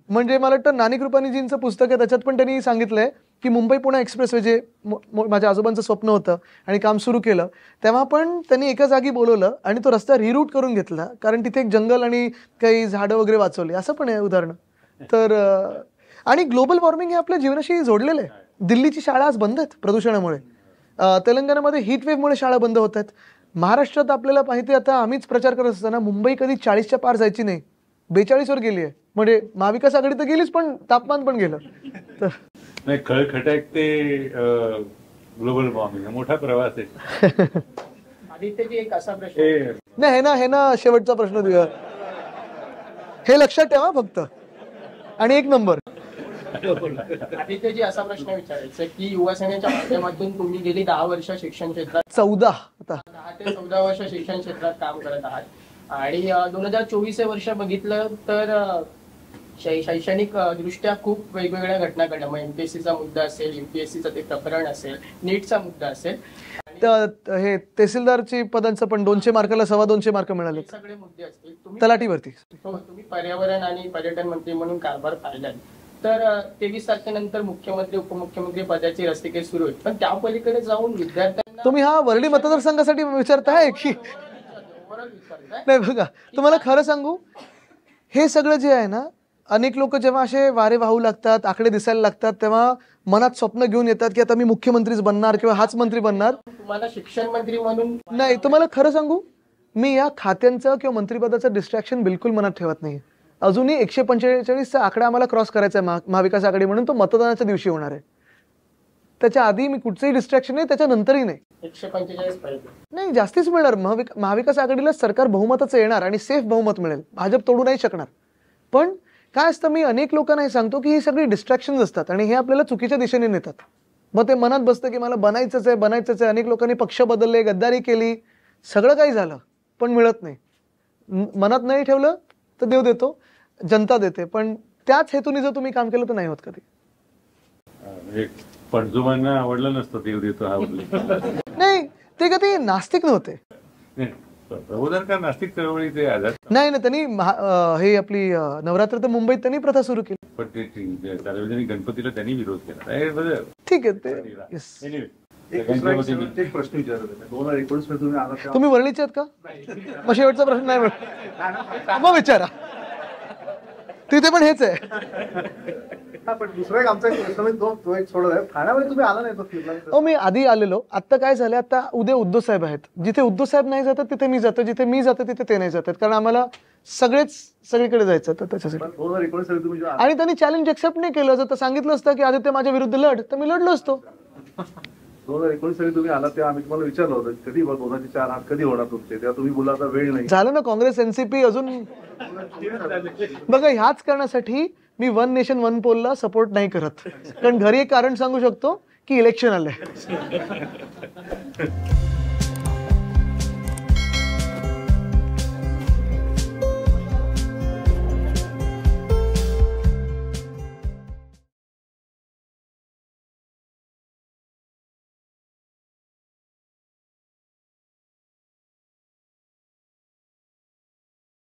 म्हणजे मला वाटतं नानी कृपानीजींचं पुस्तक आहे, त्याच्यात पण त्यांनी सांगितलंय की मुंबई पुणे एक्सप्रेसवे जे माझ्या आजोबांचं स्वप्न होतं आणि काम सुरू केलं, तेव्हा पण त्यांनी एका जागी बोलवलं आणि तो रस्ता रिरूट करून घेतला, कारण तिथे एक जंगल आणि काही झाडं वगैरे वाचवली. असं पण आहे उदाहरण. तर आणि ग्लोबल वॉर्मिंग हे आपल्या जीवनाशी जोडलेलं आहे. दिल्लीची शाळा आज बंद आहेत प्रदूषणामुळे. तेलंगणामध्ये हीट वेव्हमुळे शाळा बंद होत आहेत. महाराष्ट्रात आपल्याला माहिती आहे, आता आम्हीच प्रचार करत असताना मुंबई कधी 40च्या पार जायची नाही, 42वर गेली आहे. म्हणजे महाविकास आघाडी तर गेलीच, पण तापमान पण गेलं. तर नाही, खळखटाक ते ग्लोबल वॉर्मिंग मोठा प्रवास आहे. आदित्यजी एक असा प्रश्न नाही, हे ना शेवटचा प्रश्न देऊया, हे लक्षात ठेवा फक्त. आणि एक नंबर आदित्यजी असा प्रश्न विचारायचा की युवासेनेच्या माध्यमातून तुम्ही गेली 10 वर्ष शिक्षण क्षेत्रात 10 ते 14 वर्ष शिक्षण क्षेत्रात काम करत आहात आणि 2024 हे वर्ष बघितलं तर शैक्षणिक दृष्ट्या खूप वेगवेगळ्या घटना घडल्या. मग एमपीएससीचा मुद्दा असेल, युपीएससीचा ते प्रकरण असेल, नीटचा मुद्दा असेल, हे तहसीलदारची पदांचं पण 200 मार्काला 225 मार्क मिळाले. सगळे मुद्दे असतील. तलाठीवरती तुम्ही पर्यावरण आणि पर्यटन मंत्री म्हणून कारभार पाहिला, तर 23 तारखेनंतर मुख्यमंत्री उपमुख्यमंत्री पदाची रस्तिकेत सुरू होईल. पण त्या पलीकडे जाऊन विद्यार्थ्यांना तुम्ही हा वर्डी मतदारसंघासाठी विचारताय की नाही? बघा, तुम्हाला खरं सांगू, हे सगळं जे आहे ना, अनेक लोक जेव्हा असे वारे वाहू लागतात, आकडे दिसायला लागतात, तेव्हा मनात स्वप्न घेऊन येतात की आता मी मुख्यमंत्रीच बनणार किंवा हाच मंत्री बनणार. तुम्हाला शिक्षण मंत्री म्हणून नाही, तुम्हाला खरं सांगू, मी या खात्यांचं किंवा मंत्रिपदाचं डिस्ट्रॅक्शन बिलकुल मनात ठेवत नाही. अजूनही 145चा आकडा आम्हाला क्रॉस करायचा आहे महाविकास आघाडी म्हणून. तो मतदानाच्या दिवशी होणार आहे. त्याच्या आधी मी कुठचंही डिस्ट्रॅक्शन नाही, त्याच्यानंतरही नाही. 145 पाहिजे नाही, जास्तीच मिळणार. महाविकास आघाडीला सरकार बहुमताचं येणार आणि सेफ बहुमत मिळेल. भाजप तोडू नाही शकणार. पण काय असतं, मी अनेक लोकांना हे सांगतो की ही सगळी डिस्ट्रॅक्शन्स असतात आणि हे आपल्याला चुकीच्या दिशेने नेतात. मग ते मनात बसतं की मला बनायचंच आहे. अनेक लोकांनी पक्ष बदलले, गद्दारी केली, सगळं काही झालं, पण मिळत नाही. मनात नाही ठेवलं तर देव देतो, जनता देते. पण त्याच हेतूने जर तुम्ही काम केलं तर नाही होत कधी. म्हणजे पणजुमांना आवडलं नसतं देव देतो हा नाही, ते कधी नास्तिक नव्हते. प्रबोधनकार नास्तिक चळवळीचे आधार नाही, त्यांनी हे आपली नवरात्र तर मुंबईत त्यांनी प्रथा सुरू केली. पण ते सार्वजनिक गणपतीला त्यांनी विरोध केला. ठीक आहे, ते एक प्रश्न विचारत 2019 मध्ये तुम्ही आला, तुम्ही वरळीचे आहेत का? मग शेवटचा प्रश्न नाही, मग विचारा. तिथे पण हेच आहे. पण दुसरा एक आमचा प्रश्न तो एक सोडत आहे, ठाण्यामध्ये तुम्ही आला नाही तो? मी आधी आलेलो. आता काय झालं, आता उद्या उद्धव साहेब आहेत. जिथे उद्धव साहेब नाही जातात तिथे मी जातो, जिथे मी जातो तिथे ते नाही जातात, कारण आम्हाला सगळीकडे जायचं तर त्याच्यासाठी. 2019 तुम्ही आणि त्यांनी चॅलेंज एक्सेप्ट नाही केलं. जर सांगितलं असतं की आदित्य माझ्या विरुद्ध लढ, तर मी लढलो असतो. 2019 साली तुम्ही आला तेव्हा आम्ही तुम्हाला विचारलं होतं कधी 2004 हात कधी होणार तुमचे, तेव्हा तुम्ही बोला आता वेळ नाही. झालं ना, काँग्रेस एनसीपी अजून. बघा, ह्याच कारणासाठी मी वन नेशन वन पोलला सपोर्ट नाही करत, कारण घरी एक कारण सांगू शकतो की इलेक्शन आलंय.